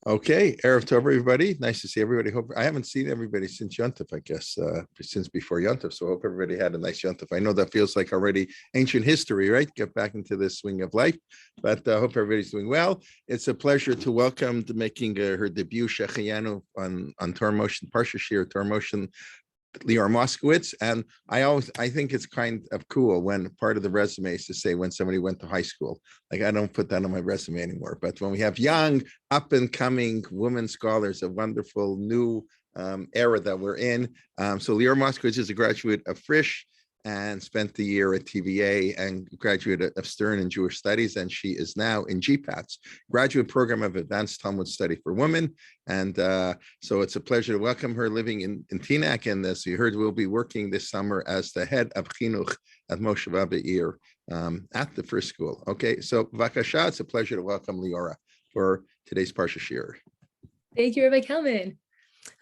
Okay, Erev Tov, everybody. Nice to see everybody. Hope I haven't seen everybody since Yontif, I guess, since before Yontif. So I hope everybody had a nice Yontif. I know that feels like already ancient history, right? Get back into the swing of life, but I hope everybody's doing well. It's a pleasure to welcome to making her debut Shechayanu on Torah Motion, Parshat Shavua, Torah Motion, Leora Moskowitz. And I think it's kind of cool when part of the resume is to say when somebody went to high school. Like I don't put that on my resume anymore, but when we have young up and coming women scholars, a wonderful new era that we're in. So Leora Moskowitz is a graduate of Frisch and spent the year at TVA and graduate of Stern in Jewish Studies. And she is now in GPAT's graduate program of advanced Talmud study for women. And so it's a pleasure to welcome her living in Teaneck. And as you heard, we'll be working this summer as the head of Chinuch at Mosheva Be'ir at the first school. Okay, so Vakasha, it's a pleasure to welcome Leora for today's Parshat Shavua. Thank you, Rabbi Kelman.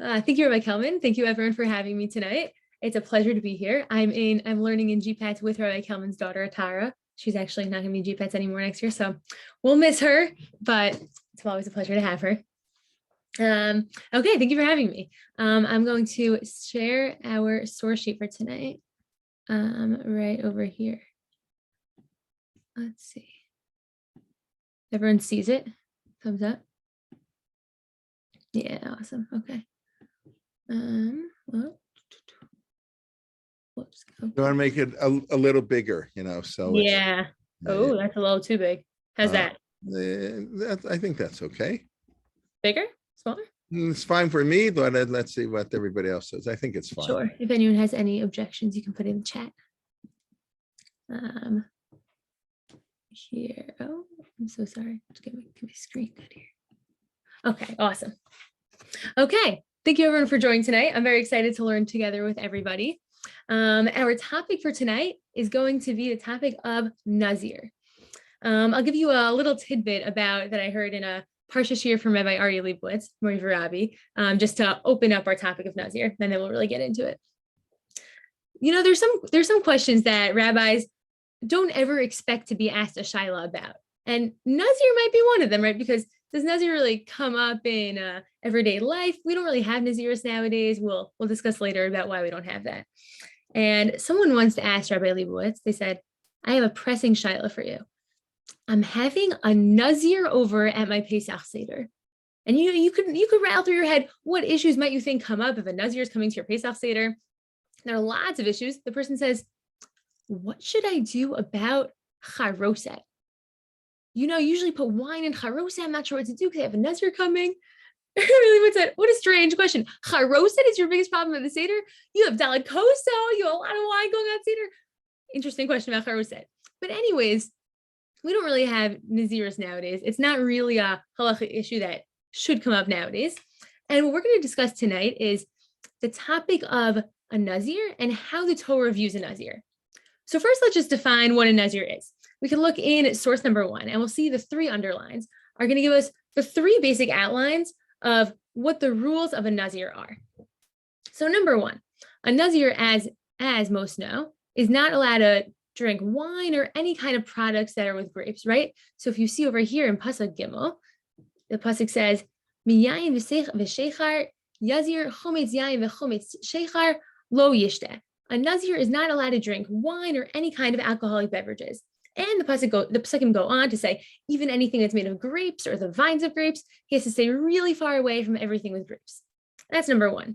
Thank you, Rabbi Kelman. Thank you, everyone, for having me tonight. It's a pleasure to be here. I'm learning in GPATs with Rabbi Kelman's daughter, Tara. She's actually not going to be GPATs anymore next year, so we'll miss her, but it's always a pleasure to have her. Okay, thank you for having me. I'm going to share our source sheet for tonight right over here. Let's see. Everyone sees it? Thumbs up. Yeah, awesome. Okay. Well, whoops. Okay. You want to make it a little bigger, so yeah. Oh, that's a little too big. How's that? I think that's okay. Bigger? Smaller? It's fine for me, but let's see what everybody else says. I think it's fine. Sure. If anyone has any objections, you can put it in the chat. Here. Oh, I'm so sorry. Let's get my screen good here. Okay, awesome. Okay, thank you everyone for joining tonight. I'm very excited to learn together with everybody. Our topic for tonight is going to be the topic of Nazir. I'll give you a little tidbit about that I heard in a Parshat Shavua from Rabbi Aryeh Leibowitz, Mori Varabi, just to open up our topic of Nazir, and then we'll really get into it. There's some questions that rabbis don't ever expect to be asked a shaila about, and Nazir might be one of them, right? Because does Nazir really come up in everyday life? We don't really have Naziris nowadays. We'll discuss later about why we don't have that. And someone once asked Rabbi Leibowitz, they said, I have a pressing shaila for you. I'm having a Nazir over at my Pesach Seder. And you could rattle through your head, what issues might you think come up if a Nazir is coming to your Pesach Seder? There are lots of issues. The person says, what should I do about charoset? Usually put wine in charoset. I'm not sure what to do because I have a Nazir coming. Really, what a strange question. Charoset is your biggest problem at the Seder? You have Daled Koso, you have a lot of wine going on Seder. Interesting question about charoset. But anyways, we don't really have Naziris nowadays. It's not really a halacha issue that should come up nowadays. And what we're going to discuss tonight is the topic of a Nazir and how the Torah views a Nazir. So first, let's just define what a Nazir is. We can look in at source number 1, and we'll see the 3 underlines are going to give us the 3 basic outlines of what the rules of a Nazir are. So number 1, a Nazir, as most know, is not allowed to drink wine or any kind of products that are with grapes, right? So if you see over here in Pasuk Gimel, the Pasuk says, Miyayin v'sheichar yazir chometz yayin v'chometz sheichar lo yishteh. A Nazir is not allowed to drink wine or any kind of alcoholic beverages. And the Pasukim go on to say, even anything that's made of grapes or the vines of grapes, he has to stay really far away from everything with grapes. That's number 1.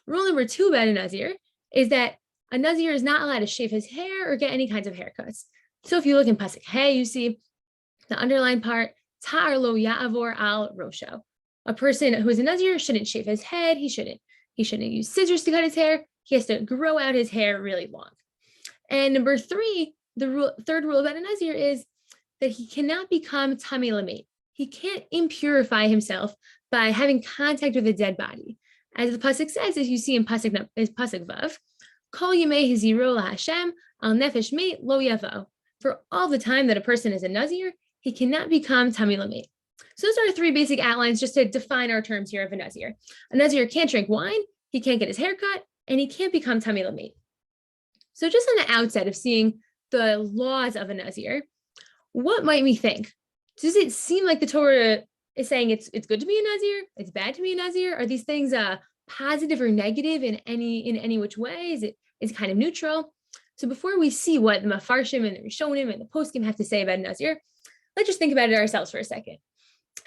Rule number 2 about a Nazir is that a Nazir is not allowed to shave his hair or get any kinds of haircuts. So if you look in Pasuk Hey, you see the underlined part, Tar lo ya'avor al rosho. A person who is a Nazir shouldn't shave his head. He shouldn't use scissors to cut his hair. He has to grow out his hair really long. And number 3, the third rule about a Nazir is that he cannot become tamei lamet. He can't impurify himself by having contact with a dead body. As the Pasuk says, as you see in Pasuk Vav, Kol yemei hiziro laHashem al nefesh meit lo yavo. For all the time that a person is a Nazir, he cannot become tamei lamet. So those are 3 basic outlines just to define our terms here of a Nazir. A Nazir can't drink wine, he can't get his hair cut, and he can't become tamei lamet. So just on the outset of seeing the laws of a Nazir, what might we think? Does it seem like the Torah is saying it's good to be a Nazir, it's bad to be a Nazir? Are these things positive or negative in any which way? Is it kind of neutral? So before we see what the Mafarshim and the Rishonim and the Poskim have to say about Nazir, let's just think about it ourselves for a second.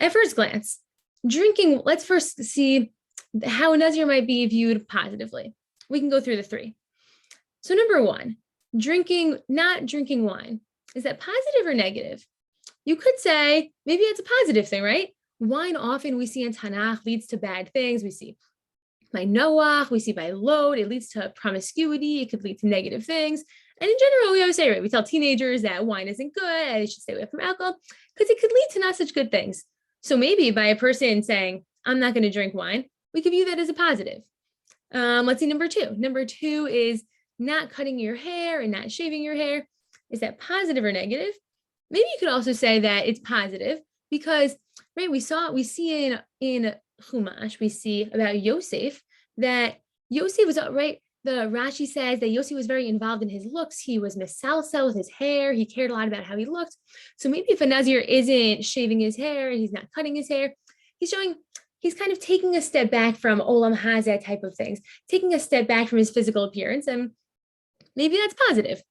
At first glance, drinking, let's first see how a Nazir might be viewed positively. We can go through the three. So number one, not drinking wine. Is that positive or negative? You could say maybe it's a positive thing, right? Wine often we see in Tanakh leads to bad things. We see by Noach, we see by Lot, it leads to promiscuity, it could lead to negative things. And in general, we always say, right, we tell teenagers that wine isn't good, and they should stay away from alcohol, because it could lead to not such good things. So maybe by a person saying, I'm not going to drink wine, we could view that as a positive. Let's see number two. Number two is not cutting your hair and not shaving your hair. Is that positive or negative? Maybe you could also say that it's positive because, right, we see in Chumash, we see about Yosef that Yosef was, right, the Rashi says that Yosef was very involved in his looks. He was misalsel with his hair. He cared a lot about how he looked. So maybe if a Nazir isn't shaving his hair and he's not cutting his hair, he's kind of taking a step back from Olam Hazeh type of things, taking a step back from his physical appearance, and maybe that's positive.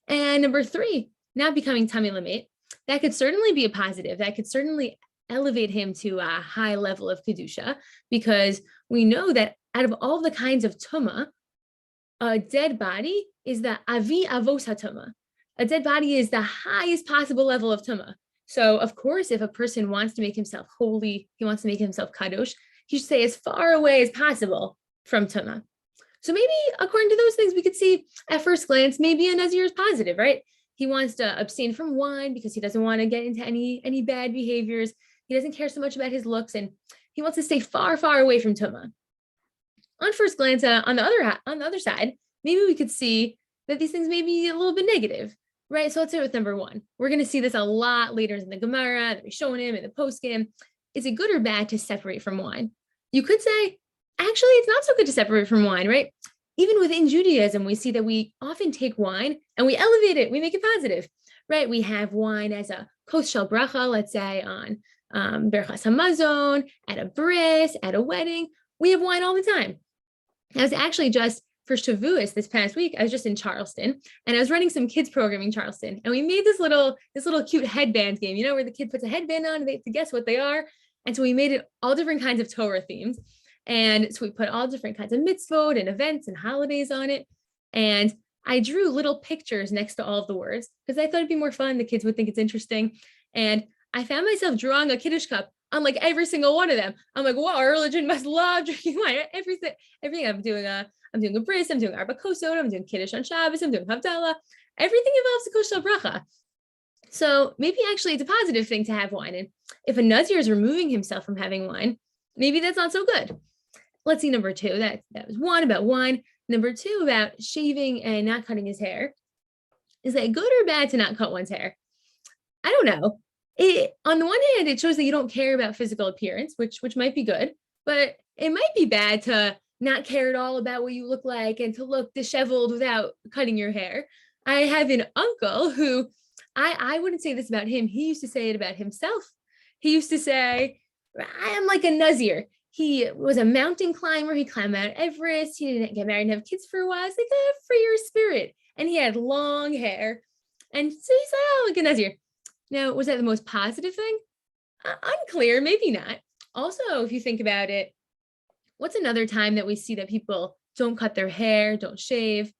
And number three, not becoming Tamei Lamet, that could certainly be a positive. That could certainly elevate him to a high level of Kedusha, because we know that out of all the kinds of Tumah, a dead body is the Avi Avos HaTumah. A dead body is the highest possible level of Tumah. So, of course, if a person wants to make himself holy, he wants to make himself Kadosh, he should stay as far away as possible from Tumah. So maybe according to those things, we could see at first glance, maybe a Nazir is positive, right? He wants to abstain from wine because he doesn't want to get into any bad behaviors. He doesn't care so much about his looks, and he wants to stay far, far away from Tumah. On first glance, on the other side, maybe we could see that these things may be a little bit negative, right? So let's start with number one. We're going to see this a lot later in the Gemara, the Rishonim, and the Poskim. Is it good or bad to separate from wine? You could say, actually, it's not so good to separate from wine, right? Even within Judaism, we see that we often take wine and we elevate it. We make it positive, right? We have wine as a kos shel bracha, let's say on Berchas Hamazon, at a bris, at a wedding. We have wine all the time. I was actually just for Shavuos this past week, I was just in Charleston and I was running some kids program in Charleston, and we made this little cute headband game, where the kid puts a headband on and they have to guess what they are. And so we made it all different kinds of Torah themes. And so we put all different kinds of mitzvot and events and holidays on it. And I drew little pictures next to all of the words because I thought it'd be more fun. The kids would think it's interesting. And I found myself drawing a Kiddush cup on like every single one of them. I'm like, wow, our religion must love drinking wine. Everything. I'm doing a bris, I'm doing arba kosot, I'm doing Kiddush on Shabbos, I'm doing Havdalah. Everything involves a kos shel bracha. So maybe actually it's a positive thing to have wine. And if a Nazir is removing himself from having wine, maybe that's not so good. Let's see number two. That was one about wine. Number two about shaving and not cutting his hair. Is that good or bad to not cut one's hair? I don't know. On the one hand, it shows that you don't care about physical appearance, which might be good, but it might be bad to not care at all about what you look like and to look disheveled without cutting your hair. I have an uncle who, I wouldn't say this about him. He used to say it about himself. He used to say, I am like a Nazir. He was a mountain climber. He climbed Mount Everest. He didn't get married and have kids for a while. It's like a freer spirit. And he had long hair. And so he's like, oh, like a Nazir. Now, was that the most positive thing? Unclear, maybe not. Also, if you think about it, what's another time that we see that people don't cut their hair, don't shave?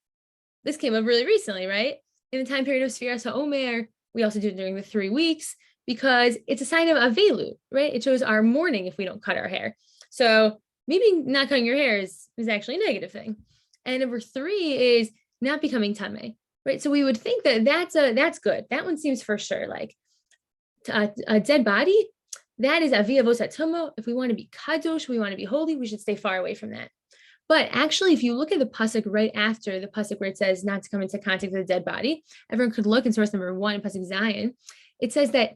This came up really recently, right? In the time period of Sfiras HaOmer, we also do it during the 3 weeks because it's a sign of Avelu, right? It shows our mourning if we don't cut our hair. So maybe not cutting your hair is actually a negative thing. And number three is not becoming tamei, right? So we would think that that's good. That one seems for sure like a dead body. That is avi avos hatumah. If we want to be kadosh, we want to be holy, we should stay far away from that. But actually, if you look at the pasuk right after the pasuk where it says not to come into contact with a dead body, everyone could look in source number 1 in pasuk Zion. It says that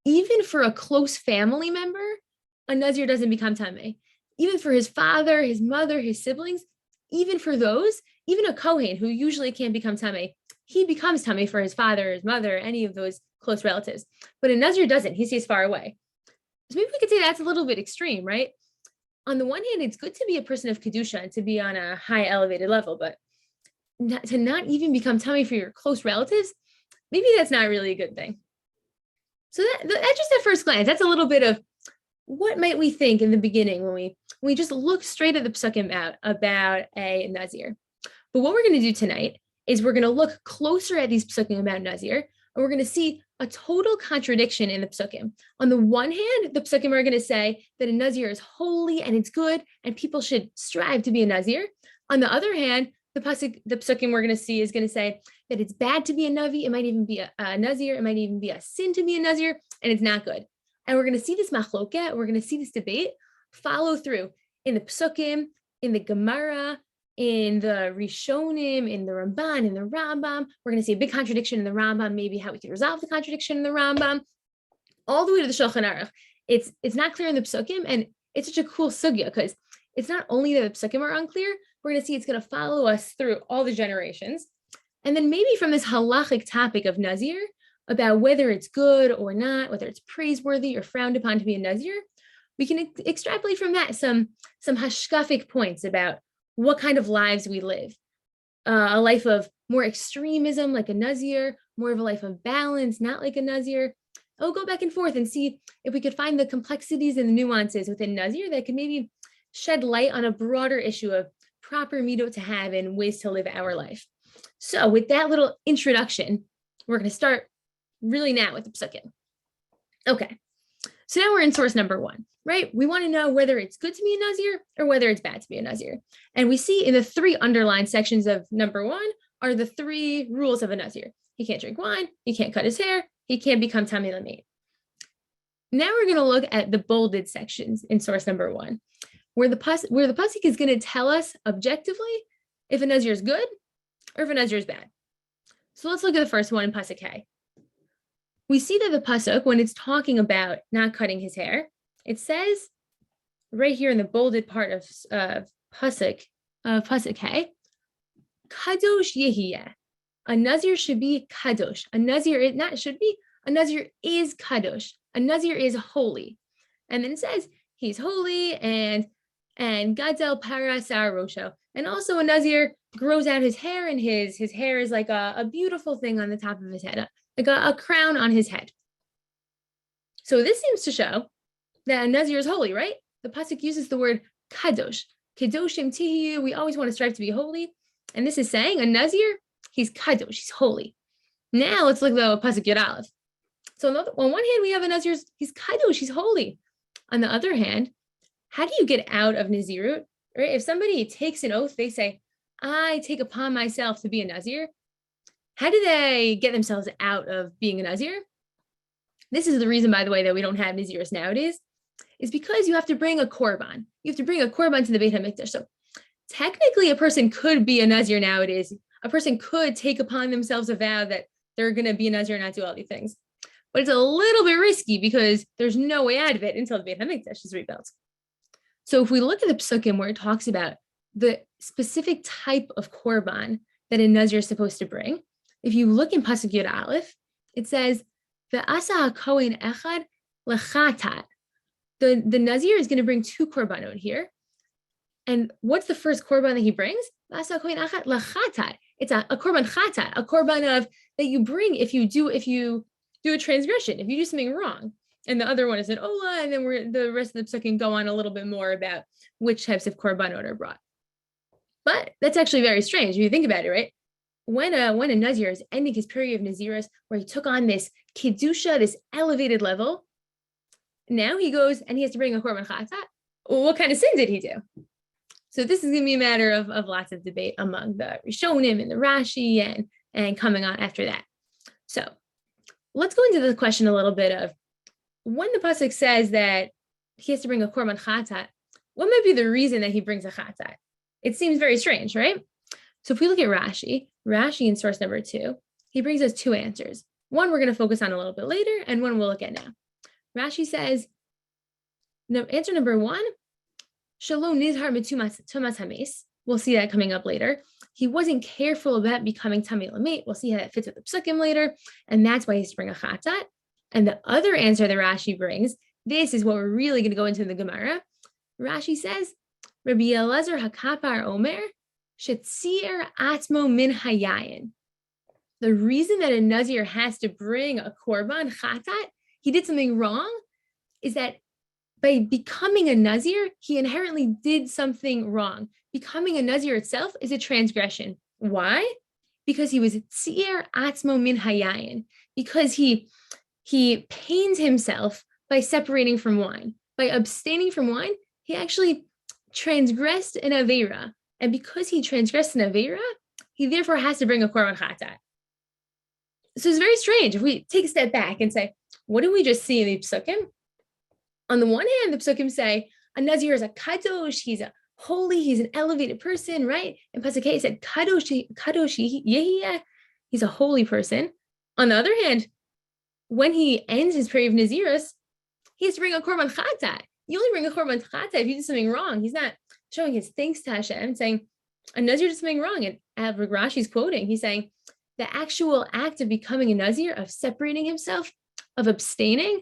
even for a close family member, a Nazir doesn't become tamei. Even for his father, his mother, his siblings, even for those, even a Kohen who usually can't become tamei, he becomes tamei for his father, his mother, any of those close relatives. But a Nazir doesn't. He stays far away. So maybe we could say that's a little bit extreme, right? On the one hand, it's good to be a person of Kedusha and to be on a high elevated level, but to not even become tummy for your close relatives, maybe that's not really a good thing. So that's just at first glance. That's a little bit of what might we think in the beginning when we just look straight at the psukim about a Nazir. But what we're going to do tonight is we're going to look closer at these psukim about Nazir, and we're going to see a total contradiction in the psukim. On the one hand, the psukim are going to say that a Nazir is holy and it's good, and people should strive to be a Nazir. On the other hand, the psukim we're going to see is going to say that it's bad to be a Navi. It might even be a Nazir. It might even be a sin to be a Nazir, and it's not good. And we're going to see this machloket, we're going to see this debate follow through in the psukim, in the Gemara, in the Rishonim, in the Ramban, in the Rambam. We're going to see a big contradiction in the Rambam, maybe how we could resolve the contradiction in the Rambam, all the way to the Shulchan Aruch. It's not clear in the psukim, and it's such a cool sugya because it's not only that the psukim are unclear, we're going to see it's going to follow us through all the generations. And then maybe from this halachic topic of Nazir, about whether it's good or not, whether it's praiseworthy or frowned upon to be a Nazir, we can extrapolate from that some hashkafic points about what kind of lives we live. A life of more extremism like a Nazir, more of a life of balance, not like a Nazir. I'll go back and forth and see if we could find the complexities and the nuances within Nazir that could maybe shed light on a broader issue of proper midot to have and ways to live our life. So with that little introduction, we're going to start really now with the psukim. Okay, so now we're in source number 1, right? We want to know whether it's good to be a Nazir or whether it's bad to be a Nazir. And we see in the 3 underlined sections of number 1 are the 3 rules of a Nazir. He can't drink wine, he can't cut his hair, he can't become Tamei Lamed. Now we're going to look at the bolded sections in source number 1, where the pasuk is going to tell us objectively if a Nazir is good or if a Nazir is bad. So let's look at the first one in pasuk Hey. We see that the pasuk, when it's talking about not cutting his hair, it says right here in the bolded part of pasuk Hey, kadosh yehiyeh. A Nazir should be kadosh. A Nazir is not should be. A Nazir is kadosh. A Nazir is holy. And then it says he's holy and gadzel para sar rosho. And also a Nazir grows out his hair, and his hair is like a beautiful thing on the top of his head, like a crown on his head. So this seems to show that a Nazir is holy, right? The pasuk uses the word kadosh. Kedoshim tihiyu. We always want to strive to be holy. And this is saying a Nazir, he's kadosh, he's holy. Now let's look at the pasuk Yud Aleph. So on one hand, we have a Nazir, he's kadosh, he's holy. On the other hand, how do you get out of Nazirut? Right? If somebody takes an oath, they say, I take upon myself to be a Nazir. How do they get themselves out of being a Nazir? This is the reason, by the way, that we don't have Naziris nowadays, is because you have to bring a korban. You have to bring a korban to the Beit HaMikdash. So technically, a person could be a Nazir nowadays. A person could take upon themselves a vow that they're going to be a Nazir and not do all these things. But it's a little bit risky because there's no way out of it until the Beit HaMikdash is rebuilt. So if we look at the psukim where it talks about the specific type of korban that a Nazir is supposed to bring, if you look in pasuk Yud Aleph, it says, "Ve'asa hakohen echad lechatat." The Nazir is going to bring 2 korbanot here. And what's the first korban that he brings? Ve'asa hakohen echad lechatat. It's a korban chatat, a korban of that you bring if you do a transgression, if you do something wrong. And the other one is an ola, and then the rest of the psukim go on a little bit more about which types of korbanot are brought. But that's actually very strange if you think about it, right? When a Nazir is ending his period of Naziris, where he took on this kedusha, this elevated level, now he goes and he has to bring a korban chatat. Well, what kind of sin did he do? So this is going to be a matter of lots of debate among the Rishonim and the Rashi and coming on after that. So let's go into the question a little bit of, when the pasuk says that he has to bring a korban chatat, what might be the reason that he brings a chatat? It seems very strange, right? So if we look at Rashi in source number 2, he brings us 2 answers. One we're going to focus on a little bit later, and one we'll look at now. Rashi says, answer number 1, Shalom nizhar mitumas hames. We'll see that coming up later. He wasn't careful about becoming Tamei Lamed. We'll see how that fits with the psukim later, and that's why he's to bring a chatat. And the other answer that Rashi brings this is what we're really going to go into in the Gemara. Rashi says, Rabbi Elazar HaKapar Omer, Shetzir Atmo Min Hayayin. The reason that a Nazir has to bring a korban chatat, he did something wrong, is that by becoming a Nazir, he inherently did something wrong. Becoming a Nazir itself is a transgression. Why? Because he was tzir atzmo min hayayin. Because he pains himself by separating from wine. By abstaining from wine, he actually transgressed an avera. And because he transgressed an avera, he therefore has to bring a korban chatat. So it's very strange. If we take a step back and say, what did we just see in the psukim? On the one hand, the psukim say a Nazir is a kadosh, he's a holy, he's an elevated person, right? And Pasuk K said kadosh yehiyeh, he's a holy person. On the other hand, when he ends his prayer of Nazirus, he has to bring a korban chatat. You only bring a korban chatat if you did something wrong. He's not showing his thanks to Hashem, saying a Nazir did something wrong. And Rashi's quoting, he's saying the actual act of becoming a Nazir, of separating himself, of abstaining,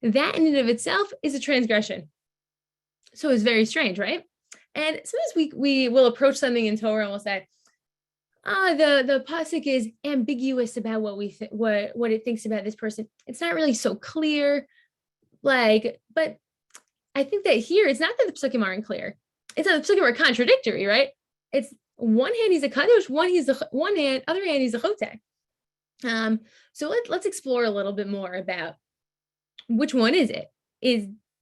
that in and of itself is a transgression. So it's very strange, right? And sometimes we will approach something in Torah and we'll say, the pasuk is ambiguous about what what it thinks about this person. It's not really so clear. But I think that here it's not that the psukim aren't clear. It's that the psukim are contradictory, right? It's one hand he's a kadosh, other hand he's a chotek. So let's explore a little bit more about which one is it.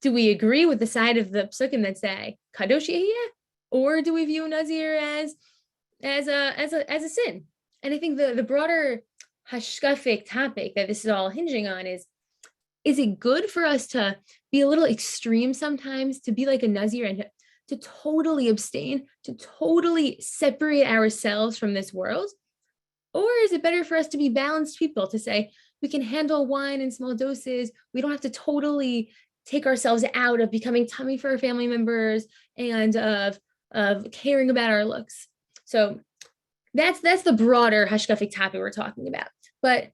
Do we agree with the side of the psukim that say kadosh yehiyeh, or do we view Nazir as a sin? And I think the broader hashkafic topic that this is all hinging on is it good for us to be a little extreme sometimes, to be like a Nazir and to totally abstain, to totally separate ourselves from this world? Or is it better for us to be balanced people, to say we can handle wine in small doses, we don't have to totally take ourselves out of becoming tummy for our family members and of caring about our looks? So that's the broader hashkafic topic we're talking about. But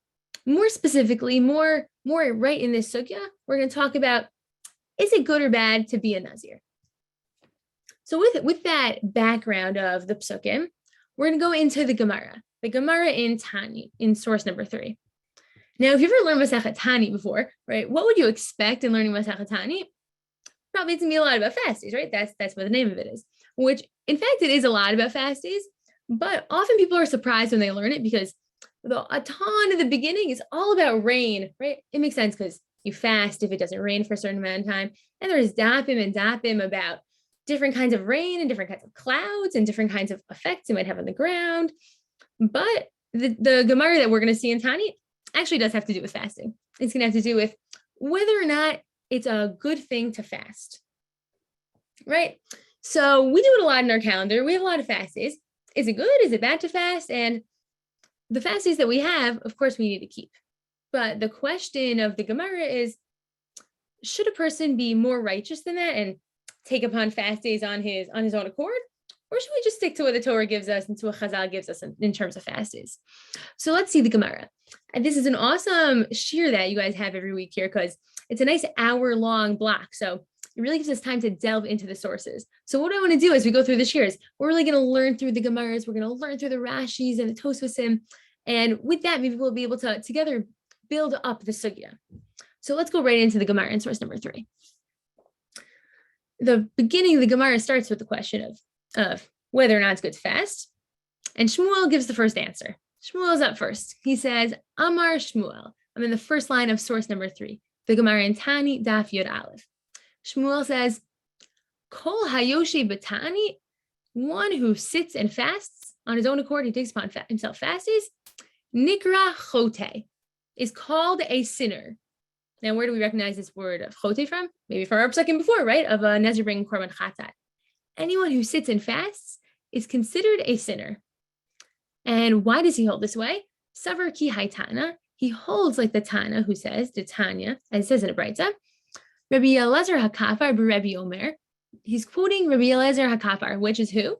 more specifically, more right in this sugya, we're going to talk about, is it good or bad to be a Nazir? So with that background of the psukim, we're going to go into the Gemara in Tani, in source number 3. Now, if you've ever learned Masechet Tani before, right, what would you expect in learning Masechet Tani? Probably it's going to be a lot about fasties, right? That's what the name of it is, which in fact, it is a lot about fasties, but often people are surprised when they learn it because a ton of the beginning is all about rain, right? It makes sense because you fast if it doesn't rain for a certain amount of time. And there's dapim and dapim about different kinds of rain and different kinds of clouds and different kinds of effects it might have on the ground. But the Gemara that we're going to see in Tani actually does have to do with fasting. It's going to have to do with whether or not it's a good thing to fast, right? So we do it a lot in our calendar. We have a lot of fasties. Is it good? Is it bad to fast? And the fasties that we have, of course, we need to keep. But the question of the Gemara is, should a person be more righteous than that and take upon fast days on his own accord? Or should we just stick to what the Torah gives us and to what Chazal gives us in terms of fast days? So let's see the Gemara. And this is an awesome shir that you guys have every week here because it's a nice hour-long block. So it really gives us time to delve into the sources. So what I want to do as we go through the shirs, we're really going to learn through the Gemaras. We're going to learn through the Rashis and the Tosfosim. And with that, maybe we'll be able to together build up the sugya. So let's go right into the Gemara in source number 3. The beginning of the Gemara starts with the question of whether or not it's good to fast. And Shmuel gives the first answer. Shmuel's up first. He says, Amar Shmuel. I'm in the first line of source number 3. The Gemara in Tani, Daf Yod Aleph. Shmuel says, Kol Hayoshi Batani, one who sits and fasts on his own accord, he takes upon himself fasties, Nikra Chote, is called a sinner. Now, where do we recognize this word of chote from? Maybe from our psukim before, right? Of a Nazir bringing korban chatat. Anyone who sits and fasts is considered a sinner. And why does he hold this way? Savar ki haitana. He holds like the Tana who says, the Tanya, as it says in a Braita, Rabbi Elazar HaKapar b'Rebbe Omer. He's quoting Rabbi Elazar HaKapar, which is who?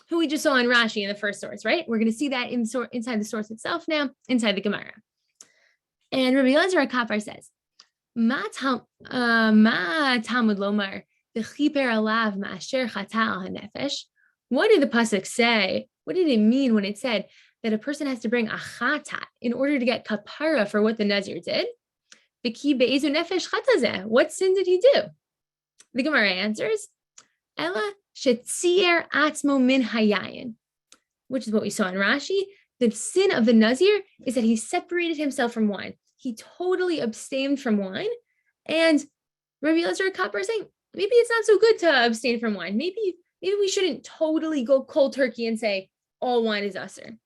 Who we just saw in Rashi in the first source, right? We're going to see that inside the source itself now, inside the Gemara. And Rabbi Elazar HaKapar says, Ma Talmud Lomar, the Chiper Alav Ma'asher Chata al Hanefesh. What did the pasuk say? What did it mean when it said that a person has to bring a chatat in order to get kapara for what the Nazir did? What sin did he do? The Gemara answers, Ella shetzir atzmo min hayayin, which is what we saw in Rashi. The sin of the Nazir is that he separated himself from wine. He totally abstained from wine. And Rabbi Elazar Kappa is saying, maybe it's not so good to abstain from wine. Maybe we shouldn't totally go cold turkey and say all wine is usher.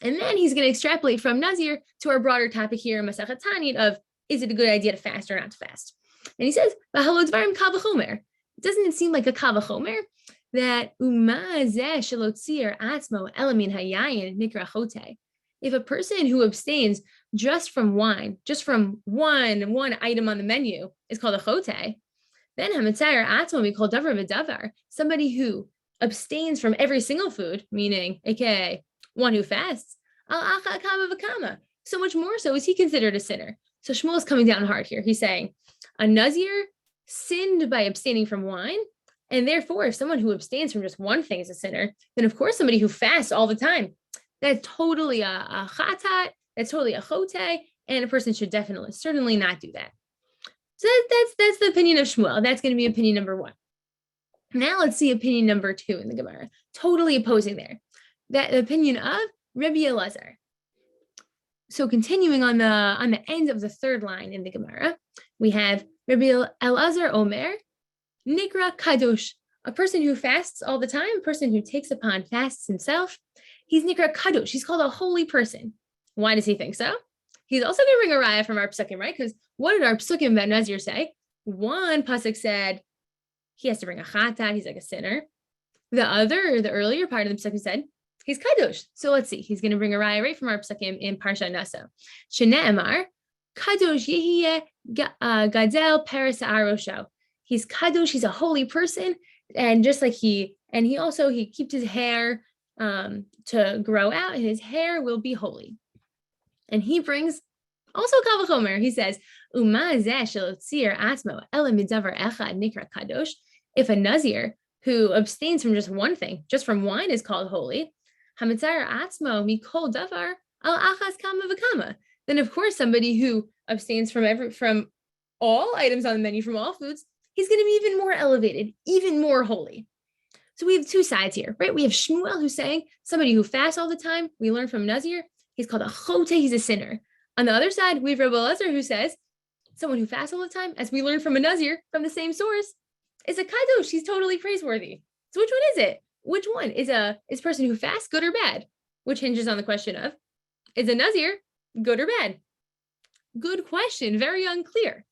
And then he's going to extrapolate from Nazir to our broader topic here in Masechet Tanit of, is it a good idea to fast or not to fast? And he says, doesn't it seem like a kal v'chomer that if a person who abstains just from wine, just from one item on the menu is called a chote, then hametzayer atzmo we call davar v'davar, somebody who abstains from every single food, meaning aka one who fasts, al acha kama v'kama, so much more so is he considered a sinner. So Shmuel is coming down hard here. He's saying a Nazir sinned by abstaining from wine, and therefore if someone who abstains from just one thing is a sinner, then of course somebody who fasts all the time, that's totally a chatat, that's totally a chote, and a person should certainly not do that. So that's the opinion of Shmuel. That's going to be opinion number one. Now let's see opinion number two in the Gemara. Totally opposing there. That opinion of Rabbi Elazar. So continuing on the end of the third line in the Gemara, we have Rabbi Elazar Omer, Nikra Kadosh, a person who fasts all the time, a person who takes upon fasts himself. He's Nikra Kadosh. He's called a holy person. Why does he think so? He's also going to bring a raya from our psukim, right? Because what did our psukim about Nazir say? One pasuk said he has to bring a chatat, he's like a sinner. The earlier part of the psukim said he's kadosh. So let's see. He's going to bring a raya right from our psukim in Parshat Naso. Shene'emar, kadosh yehiyeh gadel peres arosho. He's kadosh. He's a holy person, and just like he keeps his hair to grow out, and his hair will be holy. And he brings also kal v'chomer. He says, "Uma zeh shelotzir atzmo ela midavar echad nikra kadosh." If a Nazir who abstains from just one thing, just from wine, is called holy, hamitzar atzmo mikol davar al achas kama v'kama, then of course somebody who abstains from all items on the menu, from all foods, he's going to be even more elevated, even more holy. So we have two sides here, right? We have Shmuel who's saying somebody who fasts all the time, we learn from Nazir, he's called a chote, he's a sinner. On the other side, we have Rabbi Elazar who says someone who fasts all the time, as we learn from a Nazir from the same source, is a kadosh. He's totally praiseworthy. So which one is it? Which one is a person who fasts good or bad? Which hinges on the question of, is a Nazir good or bad? Good question. Very unclear.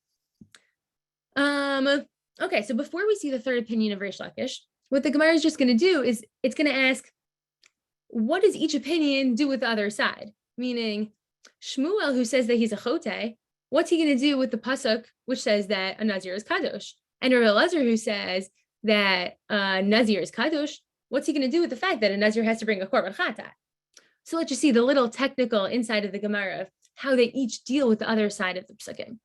Okay, so before we see the third opinion of Reish Lakish, what the Gemara is just going to do is it's going to ask, what does each opinion do with the other side? Meaning, Shmuel, who says that he's a chote, what's he going to do with the pasuk which says that a Nazir is kadosh? And Rabbi Elazar, who says that Nazir is kadosh, what's he going to do with the fact that a Nazir has to bring a korban chatat? So let's just see the little technical inside of the Gemara of how they each deal with the other side of the psukim.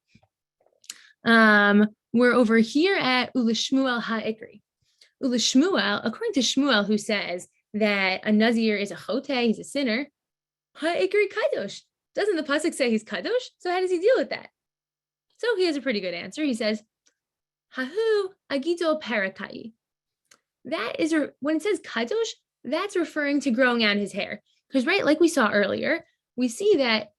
We're over here at Ulishmuel ha'ikri. Ulishmuel, according to Shmuel, who says that a Nazir is a chote, he's a sinner, ha'ikri kadosh. Doesn't the pasuk say he's kadosh? So how does he deal with that? So he has a pretty good answer. He says, Hahu agido parakai. That is, when it says kadosh, that's referring to growing out his hair. Because right, like we saw earlier, we see that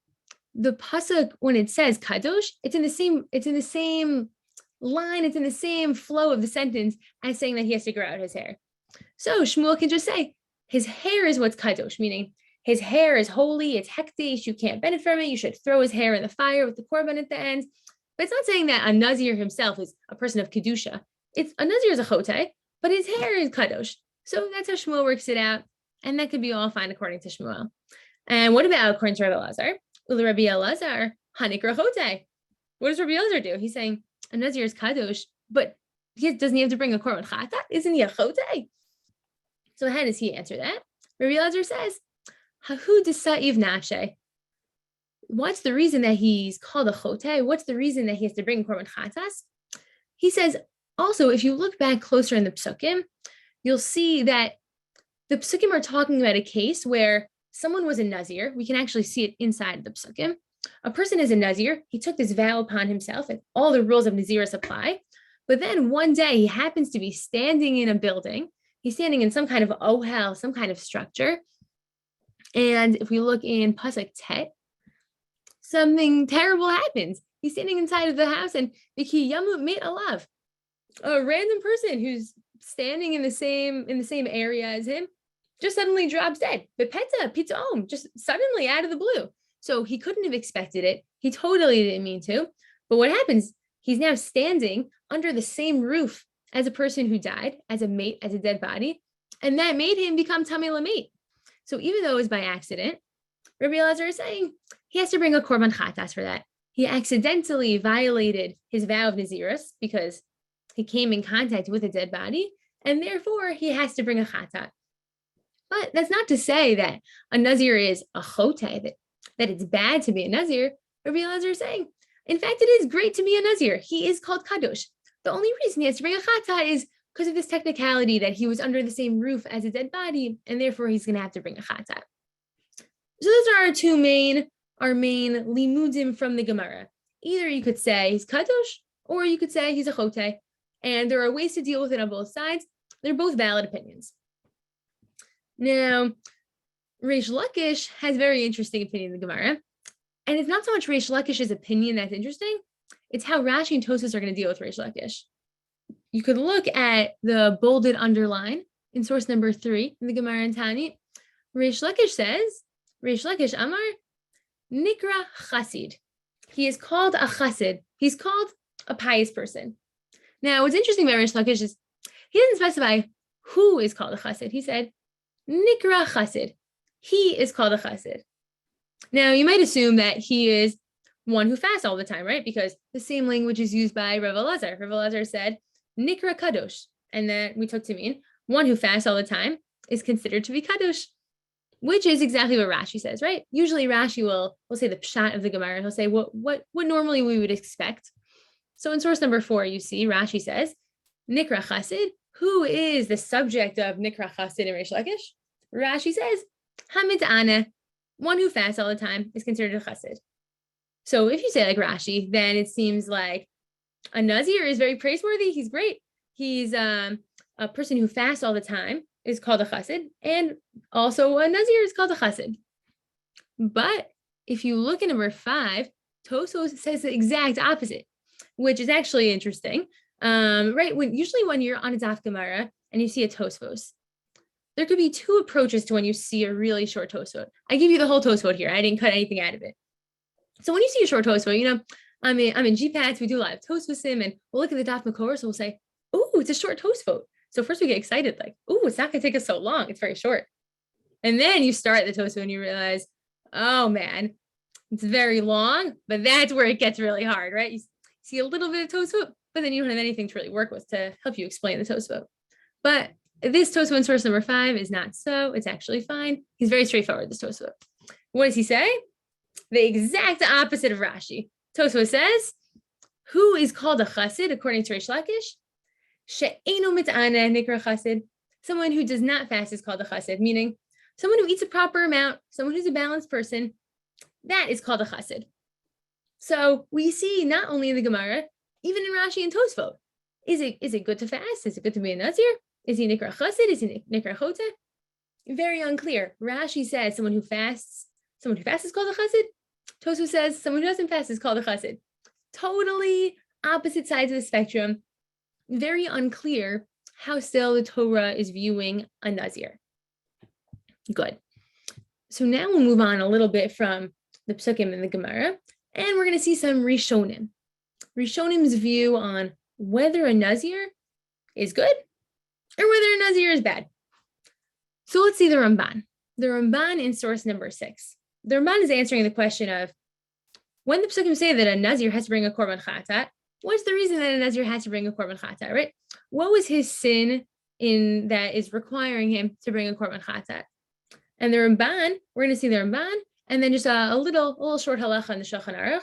the pasuk, when it says kadosh, it's in the same line, it's in the same flow of the sentence as saying that he has to grow out his hair. So Shmuel can just say his hair is what's kadosh, meaning his hair is holy, it's hektish, you can't benefit from it, you should throw his hair in the fire with the korban at the end. But it's not saying that a Nazir himself is a person of kedusha. It's a Nazir is a chote, but his hair is kadosh. So that's how Shmuel works it out, and that could be all fine according to Shmuel. And what about according to Rabbi Elazar? Rabbi Elazar hanikra chote. What does Rabbi Elazar do? He's saying a Nazir is kadosh, but doesn't he have to bring a korban chatat? Isn't he a chote? So how does he answer that? Rabbi Elazar says, Hahu desa'iv nashe. what's the reason that he's called a chote? What's the reason that he has to bring korban chatas? He says, also, if you look back closer in the psukim, you'll see that the psukim are talking about a case where someone was a nazir. We can actually see it inside the psukim. A person is a nazir. He took this vow upon himself, and all the rules of nazirus apply. But then one day he happens to be standing in a building. He's standing in some kind of ohel, some kind of structure. And if we look in Pasuk Tet, something terrible happens. He's standing inside of the house, and Viki Yamut Meit Alav, a random person who's standing in the same area as him, just suddenly drops dead. Bepeta, pitaom, just suddenly out of the blue. So he couldn't have expected it. He totally didn't mean to. But what happens? He's now standing under the same roof as a person who died, as a mate, as a dead body, and that made him become Tamei Lameit. So even though it was by accident, Rabbi Elazar is saying he has to bring a korban chatas for that. He accidentally violated his vow of nazirus because he came in contact with a dead body, and therefore he has to bring a chatat. But that's not to say that a nazir is a chote, that it's bad to be a nazir. Rabbi Elazar is saying, in fact, it is great to be a nazir. He is called kadosh. The only reason he has to bring a chatat is because of this technicality that he was under the same roof as a dead body, and therefore he's going to have to bring a chatat. So those are our main limudim from the Gemara. Either you could say he's kadosh, or you could say he's a chote. And there are ways to deal with it on both sides. They're both valid opinions. Now, Reish Lakish has very interesting opinion in the Gemara. And it's not so much Reish Lakish's opinion that's interesting. It's how Rashi and Tosfos are going to deal with Reish Lakish. You could look at the bolded underline in source number 3 in the Gemara and Tani. Reish Lakish says, Reish Lakish Amar, Nikra Chasid. He is called a Chasid. He's called a pious person. Now, what's interesting about Reish Lakish is he didn't specify who is called a Chasid. He said, Nikra Chasid. He is called a Chasid. Now, you might assume that he is one who fasts all the time, right? Because the same language is used by Rav Elazar. Rav Elazar said, Nikra Kadosh. And then we took to mean one who fasts all the time is considered to be Kadosh, which is exactly what Rashi says, right? Usually Rashi will say the pshat of the Gemara. He'll say what normally we would expect. So in source number 4, you see Rashi says, Nikra Chasid, who is the subject of Nikra Chasid in Reish Lakish? Rashi says, Hamid'ana, one who fasts all the time is considered a Chasid. So if you say like Rashi, then it seems like a Nazir is very praiseworthy. He's great. He's a person who fasts all the time is called a Chasid, and also a Nazir is called a Chasid. But if you look at number 5, Tosfos says the exact opposite, which is actually interesting. Right? Usually when you're on a Daf Gemara and you see a Tosfos, there could be 2 approaches to when you see a really short Tosfot. I give you the whole Tosfot here. I didn't cut anything out of it. So when you see a short Tosfot, I'm in GPATs, we do a lot of Tosfosim, and we'll look at the Daf Makor, so we'll say, oh, it's a short Tosfot. So first we get excited, like, oh, it's not going to take us so long. It's very short. And then you start the Tosfot and you realize, oh man, it's very long, but that's where it gets really hard, right? You see a little bit of Tosfot, but then you don't have anything to really work with to help you explain the Tosfot. But this Tosfot in source number 5 is not so. It's actually fine. He's very straightforward, this Tosfot. What does he say? The exact opposite of Rashi. Tosfot says, who is called a Chasid according to Reish Lakish? She'eino mit'ana nikra Chasid. Someone who does not fast is called a Chasid, meaning someone who eats a proper amount, someone who's a balanced person, that is called a Chasid. So we see not only in the Gemara, even in Rashi and Tosfot, is it good to fast? Is it good to be a Nazir? Is he nikra Chasid? Is he nikra chote? Very unclear. Rashi says someone who fasts is called a Chasid. Tosfos says someone who doesn't fast is called a Chasid. Totally opposite sides of the spectrum. Very unclear how still the Torah is viewing a Nazir. Good. So now we'll move on a little bit from the Psukim and the Gemara, and we're going to see some Rishonim. Rishonim's view on whether a Nazir is good or whether a Nazir is bad. So let's see the Ramban. The Ramban in source number 6. The Ramban is answering the question of when the Psukim say that a Nazir has to bring a korban chatat, what's the reason that a Nazir has to bring a korban chatat, right? What was his sin that is requiring him to bring a korban chatat? And the Ramban, we're going to see the Ramban and then just a little short halacha on the Shulchan Aruch,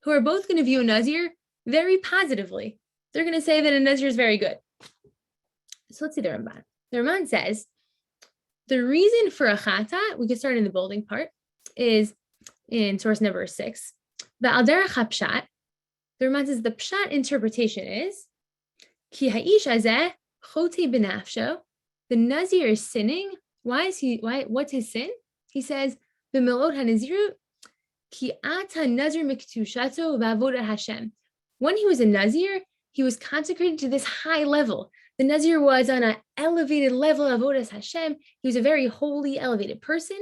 who are both going to view a Nazir very positively. They're going to say that a Nazir is very good. So let's see the Ramban. The Ramban says, the reason for a chatat, we can start in the bolding part, is in source number 6. The Alderach HaPshat, the Ramban says the Pshat interpretation is, Ki ha'ish hazeh chote b'nafsho, the Nazir is sinning. What's his sin? He says, B'melot ha'naziru, ki ata nazir miktushato v'avodat Hashem. When he was a Nazir, he was consecrated to this high level. The Nazir was on an elevated level of avodas Hashem. He was a very holy, elevated person.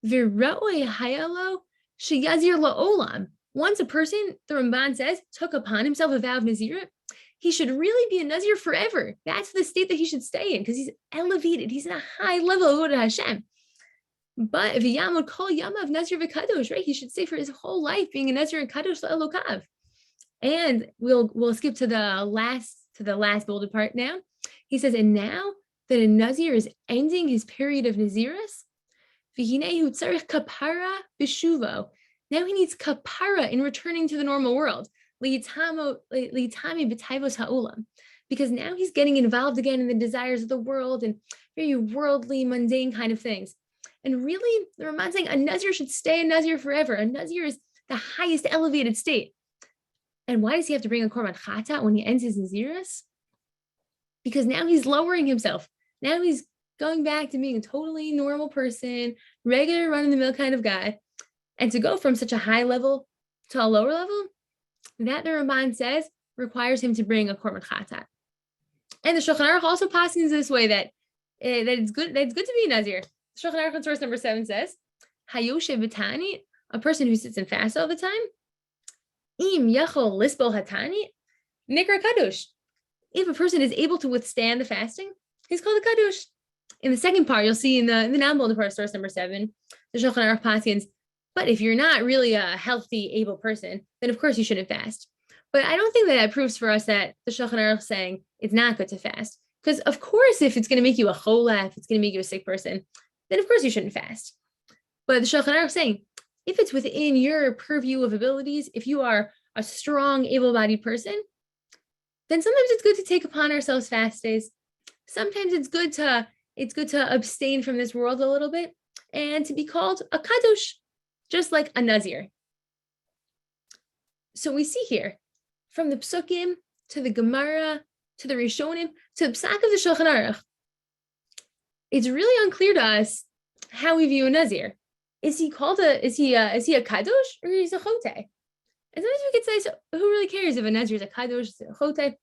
V'ra'oi hayalo sheyazir la'olam. Once a person, the Ramban says, took upon himself a vow of Nazirut, he should really be a Nazir forever. That's the state that he should stay in because he's elevated. He's in a high level of avodas Hashem. But if Yamod kol yamav Nazir v'kadosh, right? He should stay for his whole life being a Nazir and kadosh la'elokav. And we'll skip to the last bolded part now. He says, and now that a Nazir is ending his period of Naziris, v'hinehu tzarich kapara b'shuvo. Now he needs kapara in returning to the normal world. Li'itami b'taivos ha'olam. Because now he's getting involved again in the desires of the world and very worldly, mundane kind of things. And really, the Ramban saying a Nazir should stay a Nazir forever. A Nazir is the highest elevated state. And why does he have to bring a korban chatat when he ends his Naziris? Because now he's lowering himself. Now he's going back to being a totally normal person, regular run-of-the-mill kind of guy. And to go from such a high level to a lower level, that the Ramban says requires him to bring a korban chatat. And the Shulchan Aruch also passes this way that it's good to be a Nazir. The Shulchan Aruch in source number 7 says, Hayoshe v'tani, a person who sits and fasts all the time, Im yachol lisbol hatani, nikra kadosh. If a person is able to withstand the fasting, he's called a kadosh. In the second part, you'll see in the non-bolded part of source number 7, the Shulchan Aruch paskins, but if you're not really a healthy, able person, then of course you shouldn't fast. But I don't think that proves for us that the Shulchan Aruch is saying it's not good to fast. Because of course, if it's going to make you a chola, if it's going to make you a sick person, then of course you shouldn't fast. But the Shulchan Aruch is saying, if it's within your purview of abilities, if you are a strong, able-bodied person, then sometimes it's good to take upon ourselves fast days. Sometimes it's good to abstain from this world a little bit and to be called a kadosh, just like a Nazir. So we see here, from the Psukim to the Gemara to the Rishonim to the Psak of the Shulchan Aruch, it's really unclear to us how we view a Nazir. Is he a kadosh or is he a chote? And sometimes we could say, so who really cares if a Nazir is a kadosh, is a chote?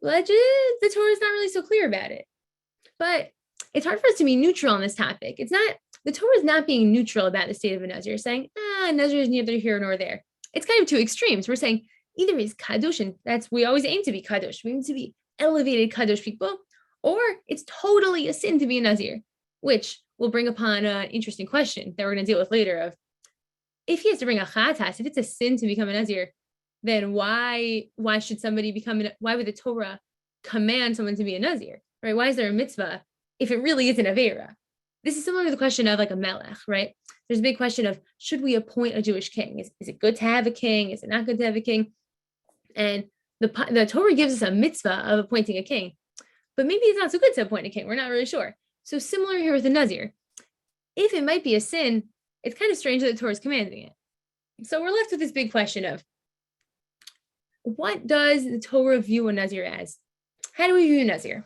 Well, the Torah is not really so clear about it. But it's hard for us to be neutral on this topic. The Torah is not being neutral about the state of a Nazir, saying, Nazir is neither here nor there. It's kind of two extremes. We're saying either he's kadosh, and we always aim to be kadosh. We aim to be elevated kadosh people, or it's totally a sin to be a Nazir, which will bring upon an interesting question that we're going to deal with later of, if he has to bring a chatas, if it's a sin to become a Nazir, then why should somebody why would the Torah command someone to be a Nazir, right? Why is there a mitzvah if it really is an avera? This is similar to the question of like a melech, right? There's a big question of, should we appoint a Jewish king? Is it good to have a king? Is it not good to have a king? And the Torah gives us a mitzvah of appointing a king, but maybe it's not so good to appoint a king. We're not really sure. So similar here with the Nazir. If it might be a sin, it's kind of strange that the Torah is commanding it. So we're left with this big question of, what does the Torah view a Nazir as? How do we view a Nazir?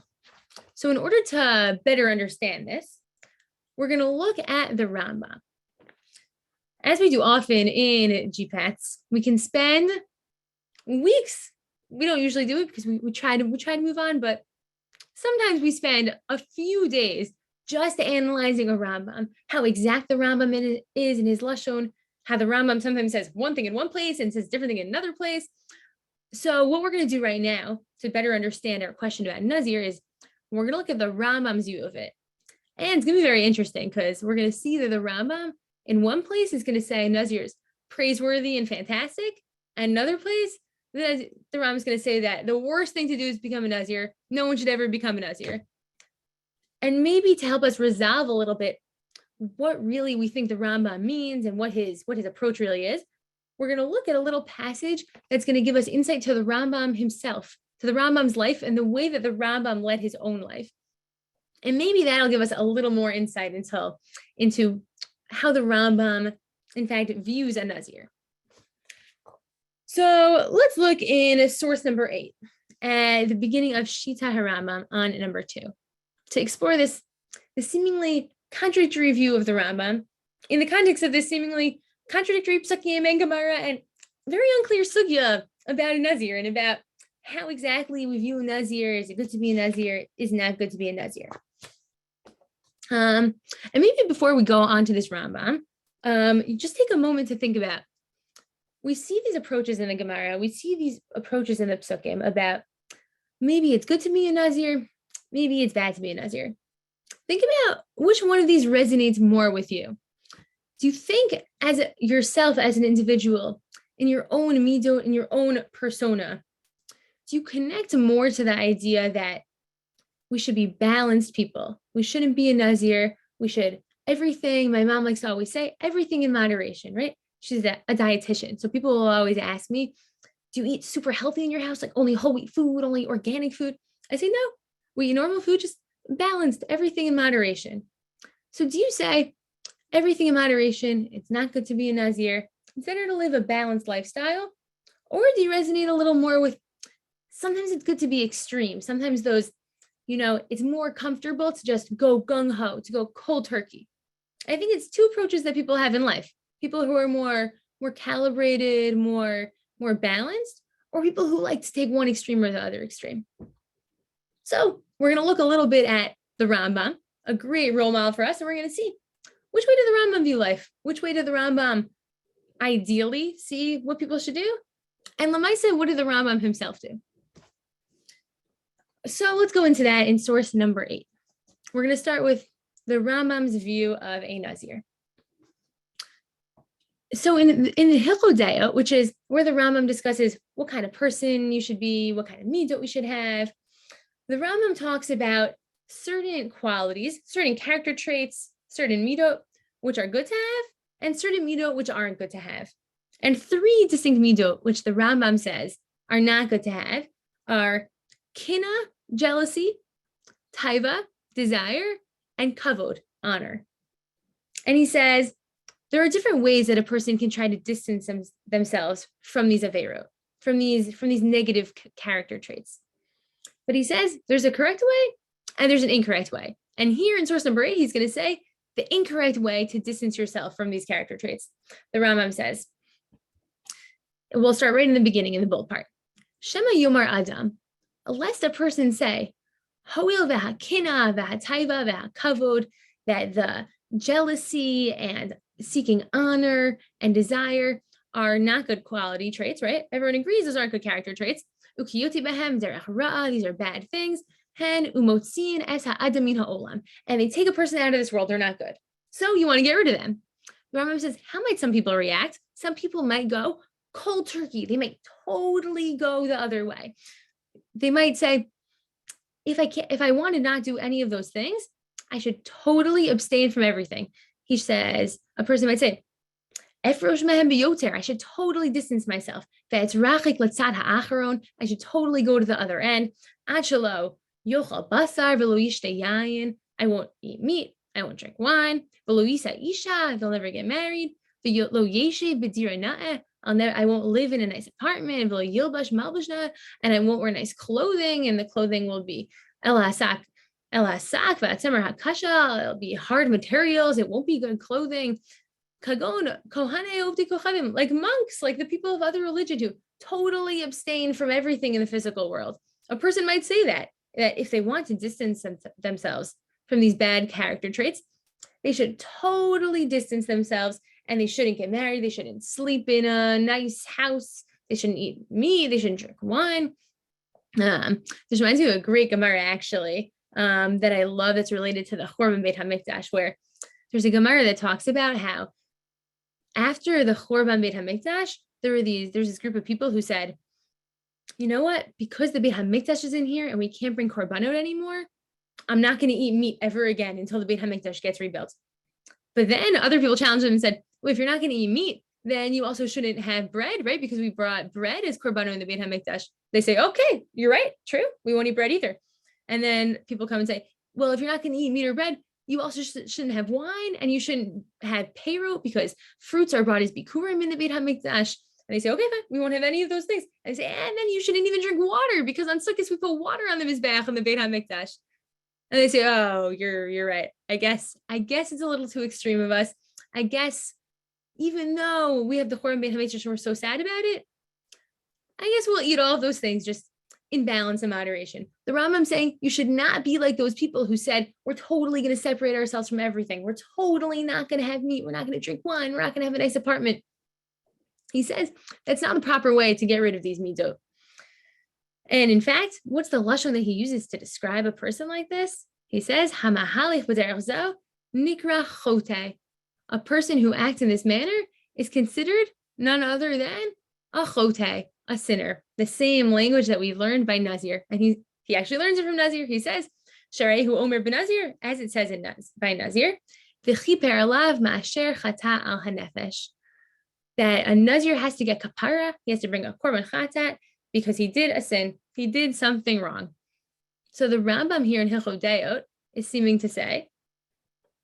So in order to better understand this, we're going to look at the Rambam. As we do often in GPATs, we can spend weeks. We don't usually do it because we try to move on, but sometimes we spend a few days just analyzing a Rambam, how exact the Rambam is in his Lashon, how the Rambam sometimes says one thing in one place and says different thing in another place. So what we're going to do right now to better understand our question about Nazir is we're going to look at the Rambam's view of it. And it's going to be very interesting because we're going to see that the Rambam in one place is going to say Nazir is praiseworthy and fantastic. And another place, the Rambam is going to say that the worst thing to do is become a Nazir. No one should ever become a Nazir. And maybe to help us resolve a little bit what really we think the Rambam means and what his approach really is, we're going to look at a little passage that's going to give us insight to the Rambam himself, to the Rambam's life and the way that the Rambam led his own life. And maybe that'll give us a little more insight into how the Rambam, in fact, views a Nazir. So let's look in source number 8 at the beginning of Shita HaRambam on number 2 to explore the seemingly contradictory view of the Rambam in the context of this seemingly contradictory psukim and Gemara and very unclear sugya about a Nazir and about how exactly we view a Nazir. Is it good to be a Nazir? Is not good to be a Nazir? And maybe before we go on to this Rambam, you just take a moment to think about, we see these approaches in the Gemara, we see these approaches in the psukim about maybe it's good to be a Nazir, maybe it's bad to be a Nazir. Think about which one of these resonates more with you. Do you think yourself as an individual, in your own midot, in your own persona, do you connect more to the idea that we should be balanced people? We shouldn't be a Nazir. We should, everything, my mom likes to always say, everything in moderation, right? She's a dietitian. So people will always ask me, do you eat super healthy in your house? Like only whole wheat food, only organic food? I say, no, we eat normal food, just balanced, everything in moderation. So do you say everything in moderation, it's not good to be a Nazir, it's better to live a balanced lifestyle? Or do you resonate a little more with, sometimes it's good to be extreme. Sometimes those, it's more comfortable to just go gung-ho, to go cold turkey. I think it's two approaches that people have in life. People who are more calibrated, more balanced, or people who like to take one extreme or the other extreme. So we're going to look a little bit at the Rambam, a great role model for us, and we're going to see which way did the Rambam view life? Which way did the Rambam ideally see what people should do? And Lamaisa, what did the Rambam himself do? So let's go into that in source number 8. We're going to start with the Rambam's view of a Nazir. So in the Hilchodea, which is where the Rambam discusses what kind of person you should be, what kind of midot we should have, the Rambam talks about certain qualities, certain character traits, certain midot which are good to have, and certain midot which aren't good to have. And 3 distinct midot which the Rambam says are not good to have are kina, jealousy, taiva, desire, and kavod, honor. And he says there are different ways that a person can try to distance themselves from these averot, from these negative character traits. But he says there's a correct way and there's an incorrect way. And here in source number 8, he's going to say the incorrect way to distance yourself from these character traits. The Rambam says, we'll start right in the beginning in the bold part. Shema Yomar Adam, lest a person say, Hoil v'hakina v'hataiva v'hakavod, that the jealousy and seeking honor and desire are not good quality traits, right? Everyone agrees those aren't good character traits. Ukiyoti behem derech ra'a, these are bad things. Hen umotziin es ha'adamin ha'olam, and they take a person out of this world, they're not good. So you want to get rid of them. The Rambam says, how might some people react? Some people might go cold turkey. They might totally go the other way. They might say, if I want to not do any of those things, I should totally abstain from everything. He says, a person might say, Efrosh mehem biyoter, I should totally distance myself. Ve'etz rachik letzad ha'acharon, I should totally go to the other end. Achalo yochal basar v'lo yishteh yayin, I won't eat meat, I won't drink wine. V'lo yisa isha, they'll never get married. V'lo yeshe b'dira na'eh, I won't live in a nice apartment. V'lo yilbash malbashna, and I won't wear nice clothing, and the clothing will be el hasak v'atzemer hakasha, it'll be hard materials, it won't be good clothing. Kagon, kohane ovdi kochanim, like monks, like the people of other religion who totally abstain from everything in the physical world. A person might say that if they want to distance themselves from these bad character traits, they should totally distance themselves, and they shouldn't get married, they shouldn't sleep in a nice house, they shouldn't eat meat, they shouldn't drink wine. This reminds me of a great Gemara, actually, that I love, that's related to the Churban Beit HaMikdash, where there's a Gemara that talks about how after the Churban Beit HaMikdash, there's this group of people who said, you know what, because the Beit HaMikdash is in here and we can't bring korbanot anymore, I'm not going to eat meat ever again until the Beit HaMikdash gets rebuilt. But then other people challenged him and said, well, if you're not going to eat meat, then you also shouldn't have bread, right? Because we brought bread as korbanon in the Beit HaMikdash. They say, okay, you're right. True. We won't eat bread either. And then people come and say, well, if you're not going to eat meat or bread, you also shouldn't have wine and you shouldn't have pearot because fruits are brought as bikurim in the Beit HaMikdash. And they say, okay, fine, we won't have any of those things. And they say, and then you shouldn't even drink water because on Sukkot we put water on the Mizbeach in the Beit HaMikdash. And they say, oh, you're right. I guess it's a little too extreme of us. I guess even though we have the Churban Beit HaMikdash and we're so sad about it, I guess we'll eat all of those things just in balance and moderation. The Rambam saying you should not be like those people who said, we're totally going to separate ourselves from everything. We're totally not going to have meat. We're not going to drink wine. We're not going to have a nice apartment. He says that's not the proper way to get rid of these midot. And in fact, what's the lashon that he uses to describe a person like this? He says, "Hamahalich b'derech zo nikra chote." A person who acts in this manner is considered none other than a chote, a sinner. The same language that we learned by Nazir, and he actually learns it from Nazir. He says, "Sharehu omer b'Nazir," as it says by Nazir, "V'chiper alav ma'asher chata al hanefesh." That a Nazir has to get kapara, he has to bring a korban chatat because he did a sin, he did something wrong. So the Rambam here in Hilchot Deot is seeming to say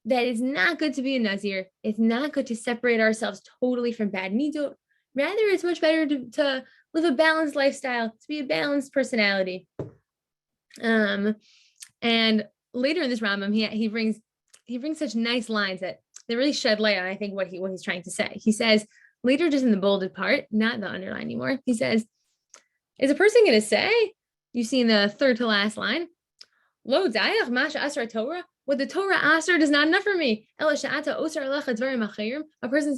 that it's not good to be a Nazir. It's not good to separate ourselves totally from bad midot. Rather, it's much better to live a balanced lifestyle, to be a balanced personality. And later in this Rambam, he brings such nice lines that they really shed light on, I think, what he's trying to say. He says, later, just in the bolded part, not the underline anymore, he says, is a person going to say, you see in the third to last line, Lo dayach masha asra Torah, what the Torah asr is not enough for me. A person's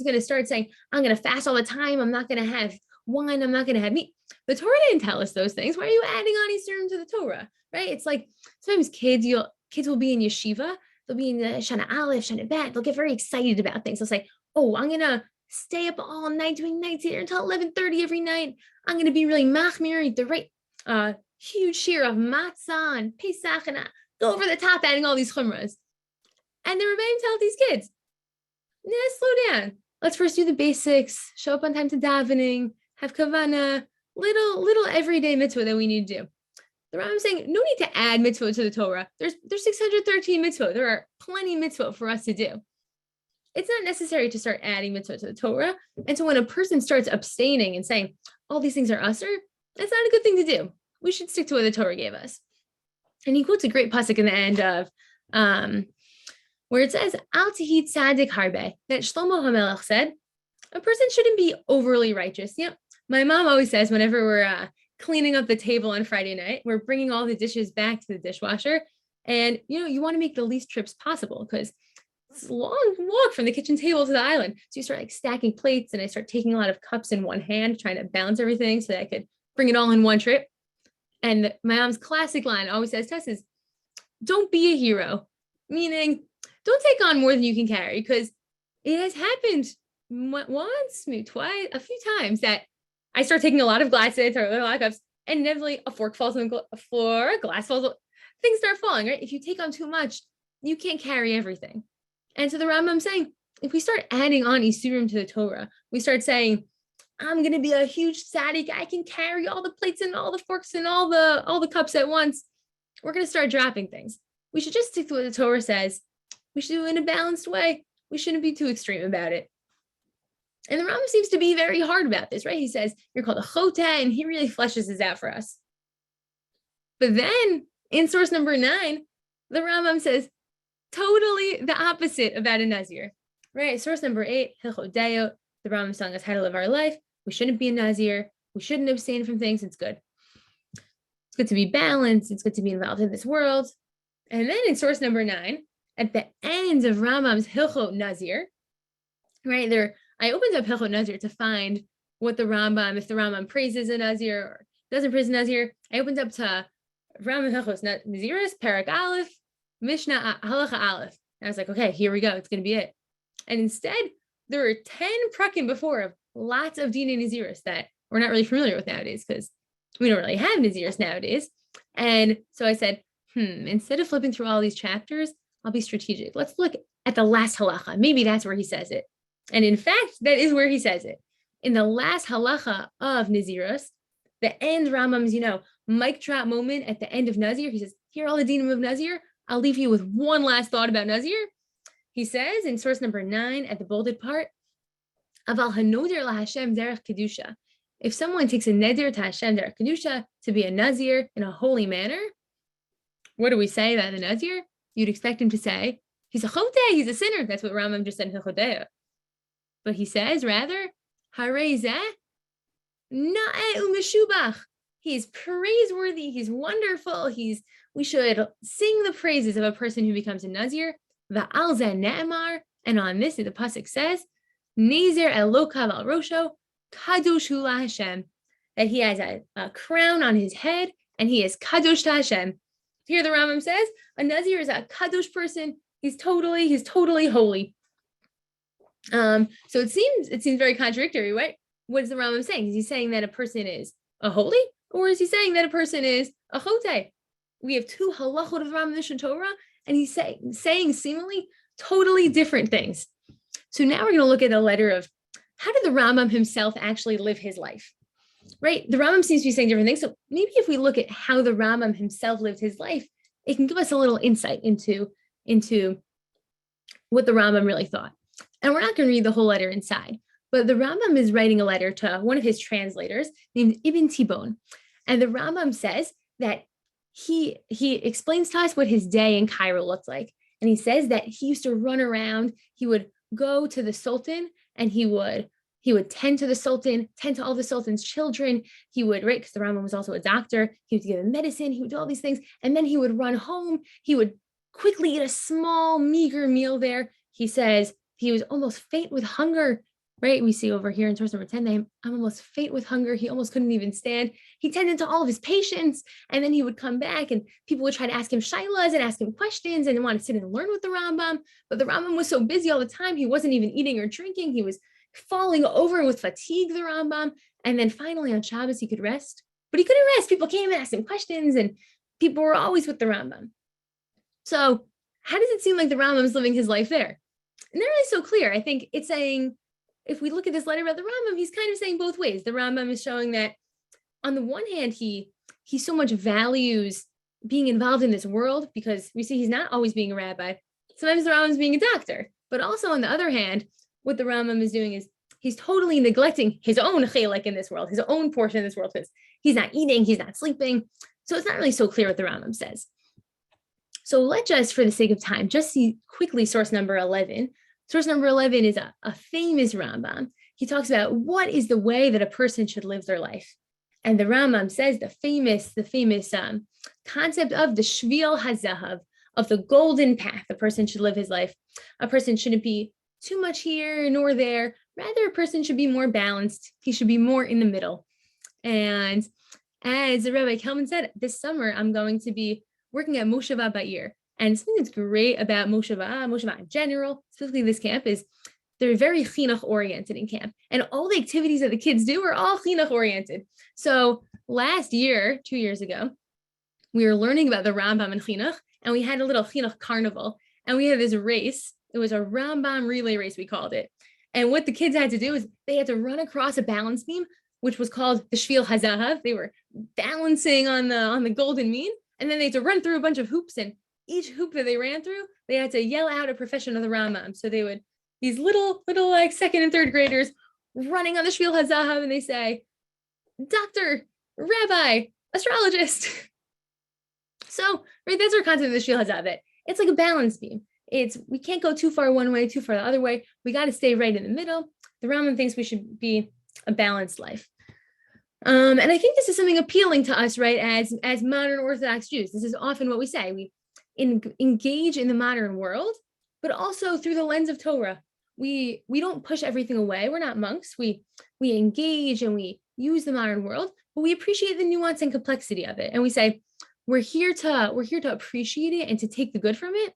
going to start saying, I'm going to fast all the time. I'm not going to have wine. I'm not going to have meat. The Torah didn't tell us those things. Why are you adding on Isurim to the Torah? Right? It's like sometimes kids will be in yeshiva. They'll be in the Shana Aleph, Shana Bet. They'll get very excited about things. They'll say, oh, I'm going to stay up all night doing night theater until 11:30 every night. I'm going to be really machmir, eat the right huge shear of matzah and pesach and go over the top adding all these chumras. And the Rebbeim tell these kids, slow down. Let's first do the basics, show up on time to davening, have kavana, little everyday mitzvah that we need to do. The Rambam is saying, no need to add mitzvah to the Torah. There's 613 mitzvah. There are plenty of mitzvah for us to do. It's not necessary to start adding mitzvah to the Torah. And so when a person starts abstaining and saying, all these things are usher, that's not a good thing to do. We should stick to what the Torah gave us. And he quotes a great pasuk in the end of, where it says, Al tihi tzadik harbe, that Shlomo HaMelech said, a person shouldn't be overly righteous. Yep. My mom always says whenever we're cleaning up the table on Friday night, we're bringing all the dishes back to the dishwasher. And, you want to make the least trips possible because it's a long walk from the kitchen table to the island. So you start stacking plates and I start taking a lot of cups in one hand, trying to balance everything so that I could bring it all in one trip. And my mom's classic line always says, Tess, is don't be a hero, meaning don't take on more than you can carry, because it has happened once, maybe twice, a few times that I start taking a lot of glasses or a lot of cups, and inevitably a fork falls on the floor, a glass falls, things start falling, right? If you take on too much, you can't carry everything. And so the Rambam's saying, if we start adding on Isurim to the Torah, we start saying, I'm going to be a huge tzaddik. I can carry all the plates and all the forks and all the cups at once. We're going to start dropping things. We should just stick to what the Torah says. We should do it in a balanced way. We shouldn't be too extreme about it. And the Rambam seems to be very hard about this, right? He says, you're called a choteh, and he really fleshes this out for us. But then in source number 9, the Rambam says totally the opposite about a Nazir, right? Source number 8, Hilchot Deot, the Rambam is telling us how to live our life. We shouldn't be a Nazir. We shouldn't abstain from things. It's good. It's good to be balanced. It's good to be involved in this world. And then in source number 9, at the end of Rambam's Hilchot Nazir, right there, I opened up Hilchot Nazir to find what the Rambam, if the Rambam praises a Nazir or doesn't praise a Nazir. I opened up to Rambam Hilchot Naziris, Parak Aleph, Mishnah Halacha Aleph. And I was like, okay, here we go. It's going to be it. And instead, there were 10 prakim before of lots of Dina Naziris that we're not really familiar with nowadays because we don't really have Naziris nowadays. And so I said, instead of flipping through all these chapters, I'll be strategic. Let's look at the last halacha. Maybe that's where he says it. And in fact, that is where he says it. In the last halacha of Nazirus, the end Rambam's, mic drop moment at the end of Nazir. He says, here are all the dinim of Nazir. I'll leave you with one last thought about Nazir. He says in source number 9 at the bolded part, Aval hanoder la Hashem derech kedusha. If someone takes a neder to Hashem derech kedusha to be a Nazir in a holy manner, what do we say about the Nazir? You'd expect him to say, he's a choteh, he's a sinner. That's what Rambam just said in Chodeah. But he says rather, harei zeh na'eh u'meshubach. He's praiseworthy, he's wonderful, we should sing the praises of a person who becomes a Nazir. Va'al zeh ne'emar, and on this, the pasuk says, Nazir elokav al rosho, kadosh hu la Hashem, that he has a crown on his head, and he is kadosh to Hashem. Here the Rambam says, a Nazir is a kadosh person, he's totally holy. So it seems very contradictory, right? What is the Rambam saying? Is he saying that a person is a holy, or is he saying that a person is a choteh? We have two halachot of the Rambam Mishnah Torah, and he's saying seemingly totally different things. So now we're going to look at the letter of how did the Rambam himself actually live his life, right? The Rambam seems to be saying different things. So maybe if we look at how the Rambam himself lived his life, it can give us a little insight into what the Rambam really thought. And we're not going to read the whole letter inside, but the Rambam is writing a letter to one of his translators named Ibn Tibon. And the Rambam says that he explains to us what his day in Cairo looked like. And he says that he used to run around, he would go to the Sultan and he would tend to the Sultan, tend to all the Sultan's children. He would, right, because the Rambam was also a doctor, he would give him medicine, he would do all these things. And then he would run home, he would quickly eat a small, meager meal there. He says he was almost faint with hunger, right? We see over here in source number 10, I'm almost faint with hunger. He almost couldn't even stand. He tended to all of his patients, and then he would come back and people would try to ask him shailas and ask him questions and want to sit and learn with the Rambam. But the Rambam was so busy all the time, he wasn't even eating or drinking. He was falling over with fatigue, the Rambam. And then finally on Shabbos, he could rest, but he couldn't rest. People came and asked him questions, and people were always with the Rambam. So how does it seem like the Rambam is living his life there? And they're really so clear. I think it's saying, if we look at this letter about the Rambam, he's kind of saying both ways. The Rambam is showing that on the one hand, he so much values being involved in this world, because we see he's not always being a rabbi. Sometimes the Rambam is being a doctor. But also on the other hand, what the Rambam is doing is he's totally neglecting his own chelek in this world, his own portion in this world, because he's not eating, he's not sleeping. So it's not really so clear what the Rambam says. So let's just, for the sake of time, just see quickly source number 11. Source number 11 is a famous Rambam. He talks about what is the way that a person should live their life. And the Rambam says the famous concept of the Shvil HaZahav, of the golden path a person should live his life. A person shouldn't be too much here nor there. Rather, a person should be more balanced. He should be more in the middle. And as Rabbi Kelman said, this summer, I'm going to be working at Mosheva Ba'ir. And something that's great about Mosheva in general, specifically this camp, is they're very chinuch oriented in camp. And all the activities that the kids do are all chinuch oriented. So last year, 2 years ago, we were learning about the Rambam and chinuch, and we had a little chinuch carnival. And we had this race. It was a Rambam relay race, we called it. And what the kids had to do is they had to run across a balance beam, which was called the Shvil HaZahav. They were balancing on the golden mean. And then they had to run through a bunch of hoops, and each hoop that they ran through, they had to yell out a profession of the Rambam. So they would, these little like second and third graders running on the Shvil HaZahav, and they say, doctor, rabbi, astrologist. So, right, that's our concept of the Shvil HaZahav, that it's like a balance beam. We can't go too far one way, too far the other way. We got to stay right in the middle. The Rambam thinks we should be a balanced life. And I think this is something appealing to us, right, as modern Orthodox Jews. This is often what we say. We engage in the modern world, but also through the lens of Torah. We don't push everything away. We're not monks. We engage and we use the modern world, but we appreciate the nuance and complexity of it. And we say, we're here to appreciate it and to take the good from it,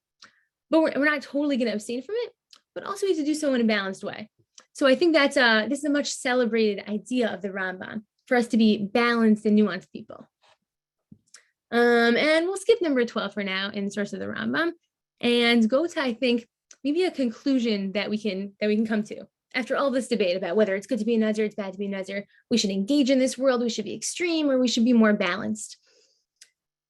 but we're not totally going to abstain from it, but also we have to do so in a balanced way. So I think this is a much celebrated idea of the Rambam, for us to be balanced and nuanced people. And we'll skip number 12 for now in the source of the Rambam. and go to, I think, maybe a conclusion that we can come to. After all this debate about whether it's good to be a Nazir, it's bad to be a Nazir, we should engage in this world, we should be extreme, or we should be more balanced.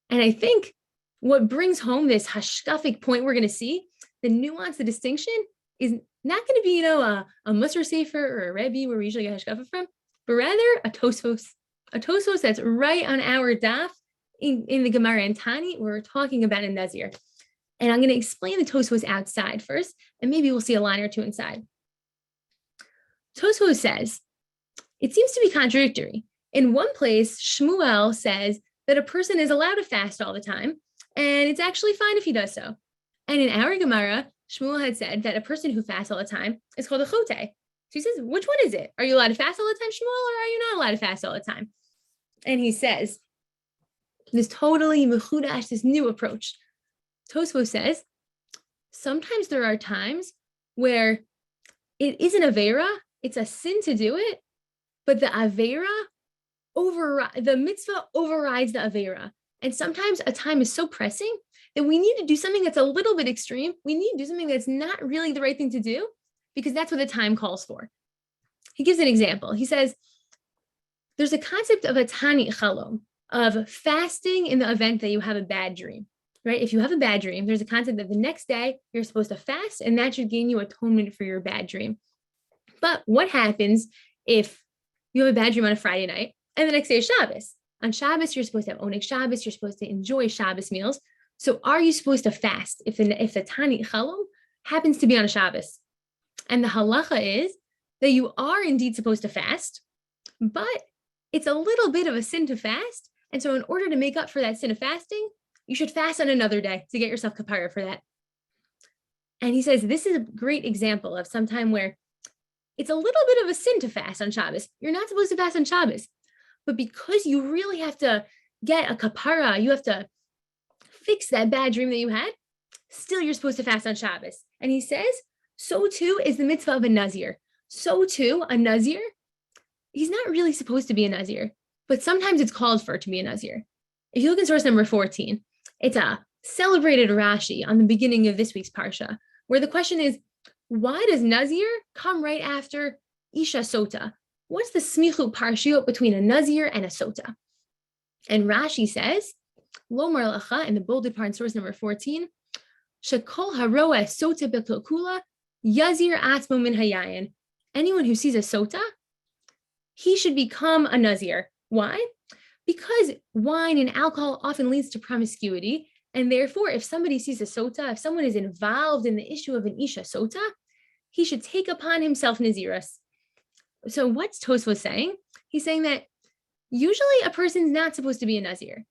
And I think what brings home this hashkafic point we're going to see, the nuance, the distinction, is not going to be, a Musar Sefer or a Rebbe where we usually get hashkafa from, but rather a Tosfos. A Tosfos that's right on our daf in the Gemara and Tani, where we're talking about a Nazir. And I'm going to explain the Tosfos outside first, and maybe we'll see a line or two inside. Tosfos says, it seems to be contradictory. In one place, Shmuel says that a person is allowed to fast all the time, and it's actually fine if he does so. And in our Gemara, Shmuel had said that a person who fasts all the time is called a chote. So he says, which one is it? Are you allowed to fast all the time, Shmuel, or are you not allowed to fast all the time? And he says, this totally mechudash, this new approach. Tosfos says, sometimes there are times where it is an avera, it's a sin to do it, but the avera the mitzvah overrides the avera. And sometimes a time is so pressing that we need to do something that's a little bit extreme. We need to do something that's not really the right thing to do because that's what the time calls for. He gives an example. He says, there's a concept of a tani chalom, of fasting in the event that you have a bad dream, right? If you have a bad dream, there's a concept that the next day you're supposed to fast, and that should gain you atonement for your bad dream. But what happens if you have a bad dream on a Friday night and the next day is Shabbos? On Shabbos, you're supposed to have Oneg Shabbos. You're supposed to enjoy Shabbos meals. So are you supposed to fast if the Tani Chalom happens to be on a Shabbos? And the halacha is that you are indeed supposed to fast, but it's a little bit of a sin to fast. And so in order to make up for that sin of fasting, you should fast on another day to get yourself kapara for that. And he says, this is a great example of some time where it's a little bit of a sin to fast on Shabbos. You're not supposed to fast on Shabbos, but because you really have to get a kapara, you have to fix that bad dream that you had, still you're supposed to fast on Shabbos. And he says, so too is the mitzvah of a Nazir. So too, a Nazir, he's not really supposed to be a Nazir, but sometimes it's called for to be a Nazir. If you look in source number 14, it's a celebrated Rashi on the beginning of this week's Parsha, where the question is, why does Nazir come right after Isha Sota? What's the smichut parshiot between a Nazir and a Sota? And Rashi says, Lomar Lacha, in the bolded part in source number 14, Shekol haroa Sota beklokula, Yazir atzmo min hayayin. Anyone who sees a Sota, he should become a Nazir. Why? Because wine and alcohol often leads to promiscuity. And therefore, if somebody sees a Sota, if someone is involved in the issue of an Isha Sota, he should take upon himself Naziris. So what's Tosfos saying? He's saying that usually a person's not supposed to be a Nazir.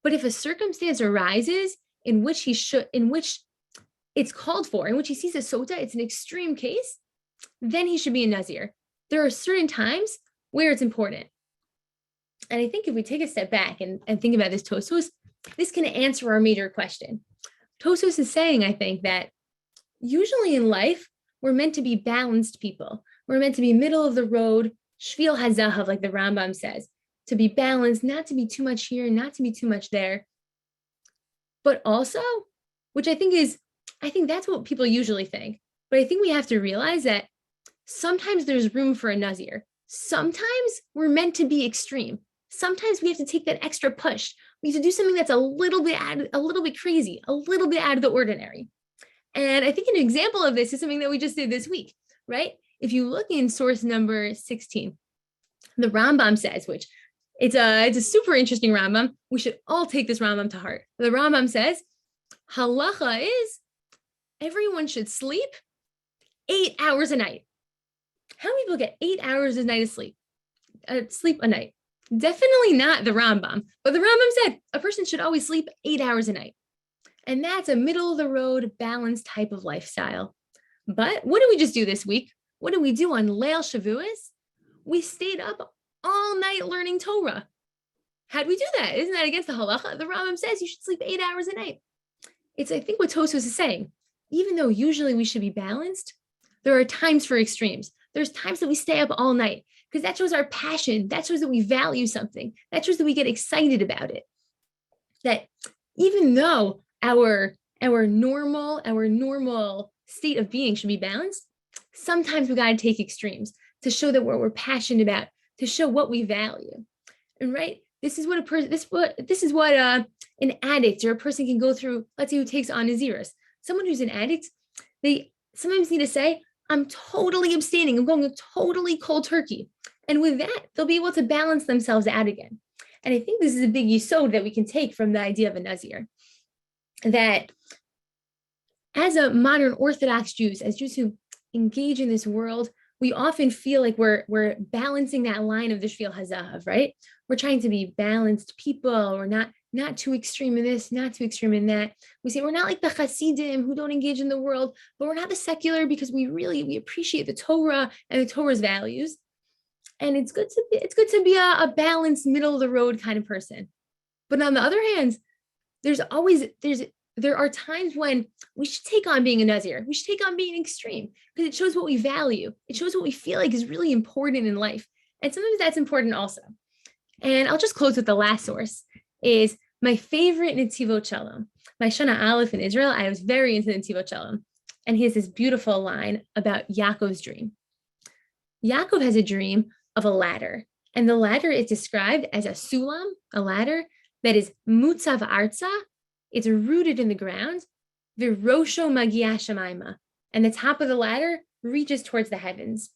But if a circumstance arises in which it's called for, in which he sees a Sota, it's an extreme case, then he should be a Nazir. There are certain times where it's important. And I think if we take a step back and think about this Tosfos, this can answer our major question. Tosfos is saying, I think, that usually in life, we're meant to be balanced people. We're meant to be middle of the road, shvil hazahav, like the Rambam says, to be balanced, not to be too much here, not to be too much there. But also, which I think that's what people usually think. But I think we have to realize that sometimes there's room for a Nazir. Sometimes we're meant to be extreme. Sometimes we have to take that extra push. We have to do something that's a little bit crazy, a little bit out of the ordinary. And I think an example of this is something that we just did this week, right? If you look in source number 16, the Rambam says, which it's a super interesting Rambam. We should all take this Rambam to heart. The Rambam says, halacha is everyone should sleep 8 hours a night. How many people get 8 hours a night of sleep a night? Definitely not the Rambam, but the Rambam said a person should always sleep 8 hours a night. And that's a middle of the road, balanced type of lifestyle. But what did we just do this week? What did we do on Leil Shavuos? We stayed up all night learning Torah. How'd we do that? Isn't that against the halacha? The Rambam says you should sleep 8 hours a night. It's, I think, what Tosfos is saying. Even though usually we should be balanced, there are times for extremes. There's times that we stay up all night because that shows our passion. That shows that we value something. That shows that we get excited about it. That even though our our normal state of being should be balanced, sometimes we got to take extremes to show that what we're passionate about, to show what we value. And right, this is what a person, this is what an addict or a person can go through. Let's say who takes on Naziris. Someone who's an addict, they sometimes need to say, I'm totally abstaining. I'm going totally cold turkey. And with that, they'll be able to balance themselves out again. And I think this is a big yesod that we can take from the idea of a Nazir, that as a modern Orthodox Jews, as Jews who engage in this world, we often feel like we're balancing that line of the Shvil Hazahav, right? We're trying to be balanced people. We're not too extreme in this, not too extreme in that. We say we're not like the Hasidim who don't engage in the world, but we're not the secular because we appreciate the Torah and the Torah's values. And it's good to be a balanced, middle of the road kind of person. But on the other hand, there are times when we should take on being a Nazir. We should take on being extreme because it shows what we value. It shows what we feel like is really important in life. And sometimes that's important also. And I'll just close with the last source is my favorite Netivot Shalom. My Shana Aleph in Israel, I was very into Netivot Shalom. And he has this beautiful line about Yaakov's dream. Yaakov has a dream of a ladder. And the ladder is described as a sulam, a ladder that is mutzav arza. It's rooted in the ground. Virosho magia shemaima. And the top of the ladder reaches towards the heavens.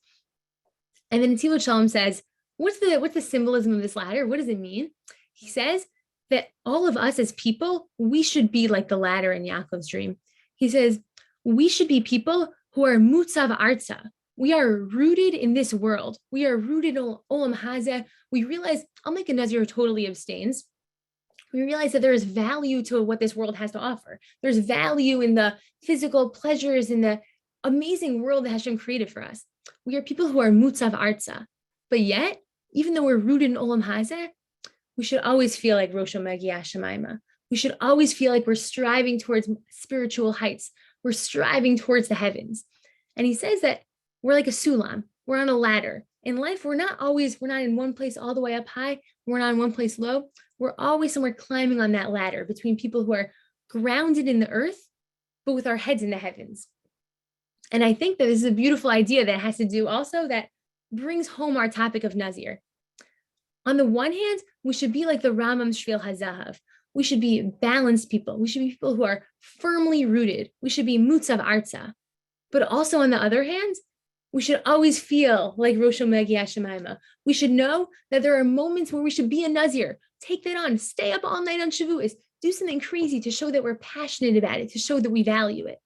And then Netivot Shalom says, what's the symbolism of this ladder? What does it mean? He says that all of us as people, we should be like the ladder in Yaakov's dream. He says, we should be people who are mutzav arza. We are rooted in this world. We are rooted in Olam Hazeh. We realize, I'll make a Nazir who totally abstains. We realize that there is value to what this world has to offer. There's value in the physical pleasures in the amazing world that Hashem created for us. We are people who are mutzav arza. But yet, even though we're rooted in Olam Hazeh, we should always feel like Rosho Magia Shemaima. We should always feel like we're striving towards spiritual heights. We're striving towards the heavens. And he says that we're like a sulam. We're on a ladder. In life, we're not in one place all the way up high. We're not in one place low. We're always somewhere climbing on that ladder between people who are grounded in the earth, but with our heads in the heavens. And I think that this is a beautiful idea that has to do also that brings home our topic of Nazir. On the one hand, we should be like the Rambam Shvil Hazahav. We should be balanced people. We should be people who are firmly rooted. We should be mutzav arza. But also on the other hand, we should always feel like Rosh Magia Shemaima. We should know that there are moments where we should be a Nazir. Take that on. Stay up all night on Shavuos. Do something crazy to show that we're passionate about it, to show that we value it.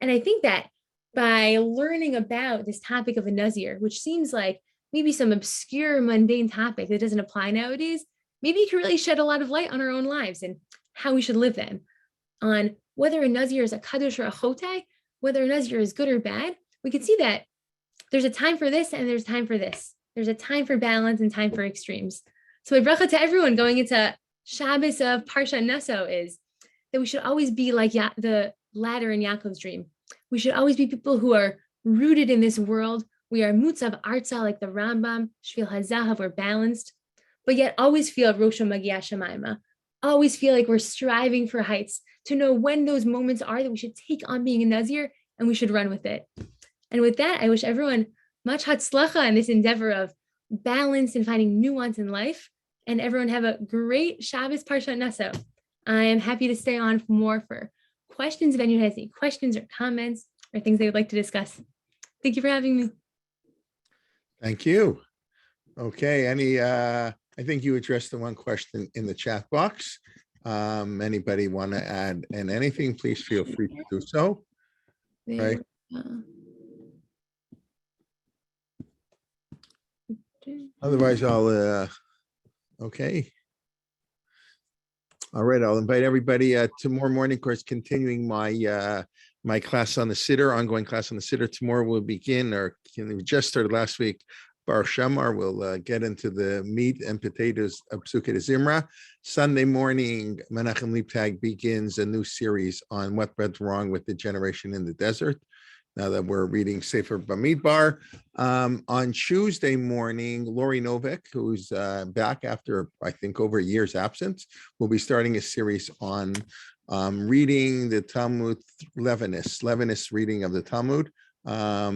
And I think that by learning about this topic of a Nazir, which seems like maybe some obscure, mundane topic that doesn't apply nowadays, maybe it can really shed a lot of light on our own lives and how we should live them, on whether a Nazir is a Kadosh or a Chote, whether a Nazir is good or bad. We can see that there's a time for this and there's time for this. There's a time for balance and time for extremes. So my bracha to everyone going into Shabbos of Parshat Naso is that we should always be like the ladder in Yaakov's dream. We should always be people who are rooted in this world. We are mutzav arza like the Rambam, Shvil Hazahav, we're balanced, but yet always feel Rosh Magia Shemaima. Always feel like we're striving for heights, to know when those moments are that we should take on being a Nazir and we should run with it. And with that, I wish everyone much hatzlacha in this endeavor of balance and finding nuance in life. And everyone have a great Shabbos Parshat Naso. I am happy to stay on for questions if anyone has any questions or comments or things they would like to discuss. Thank you for having me. Thank you. Okay, I think you addressed the one question in the chat box. Anybody want to add anything, please feel free to do so. Right. Otherwise, I'll, okay. All right, I'll invite everybody tomorrow morning, of course, continuing my my class on the Siddur, ongoing class on the Siddur. Tomorrow we'll begin, we just started last week, Bar Shamar. We'll get into the meat and potatoes of Psukei Zimra. Sunday morning, Menachem Leibtag begins a new series on what went wrong with the generation in the desert. Now that we're reading Sefer Bamidbar. On Tuesday morning, Lori Novik, who's back after, I think, over a year's absence, will be starting a series on reading the Talmud Levinist reading of the Talmud. I'll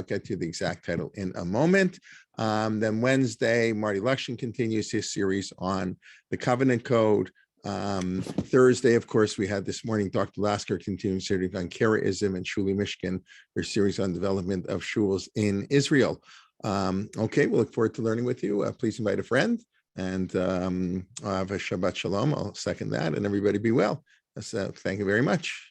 get to the exact title in a moment. Then Wednesday, Marty Luxon continues his series on the Covenant Code. Thursday, of course, we had this morning, Dr. Lasker continuing series on Karaism, and Shuli Mishkin, their series on development of shuls in Israel. Okay, we'll look forward to learning with you. Please invite a friend, and I'll have a Shabbat Shalom. I'll second that, and everybody be well. So thank you very much.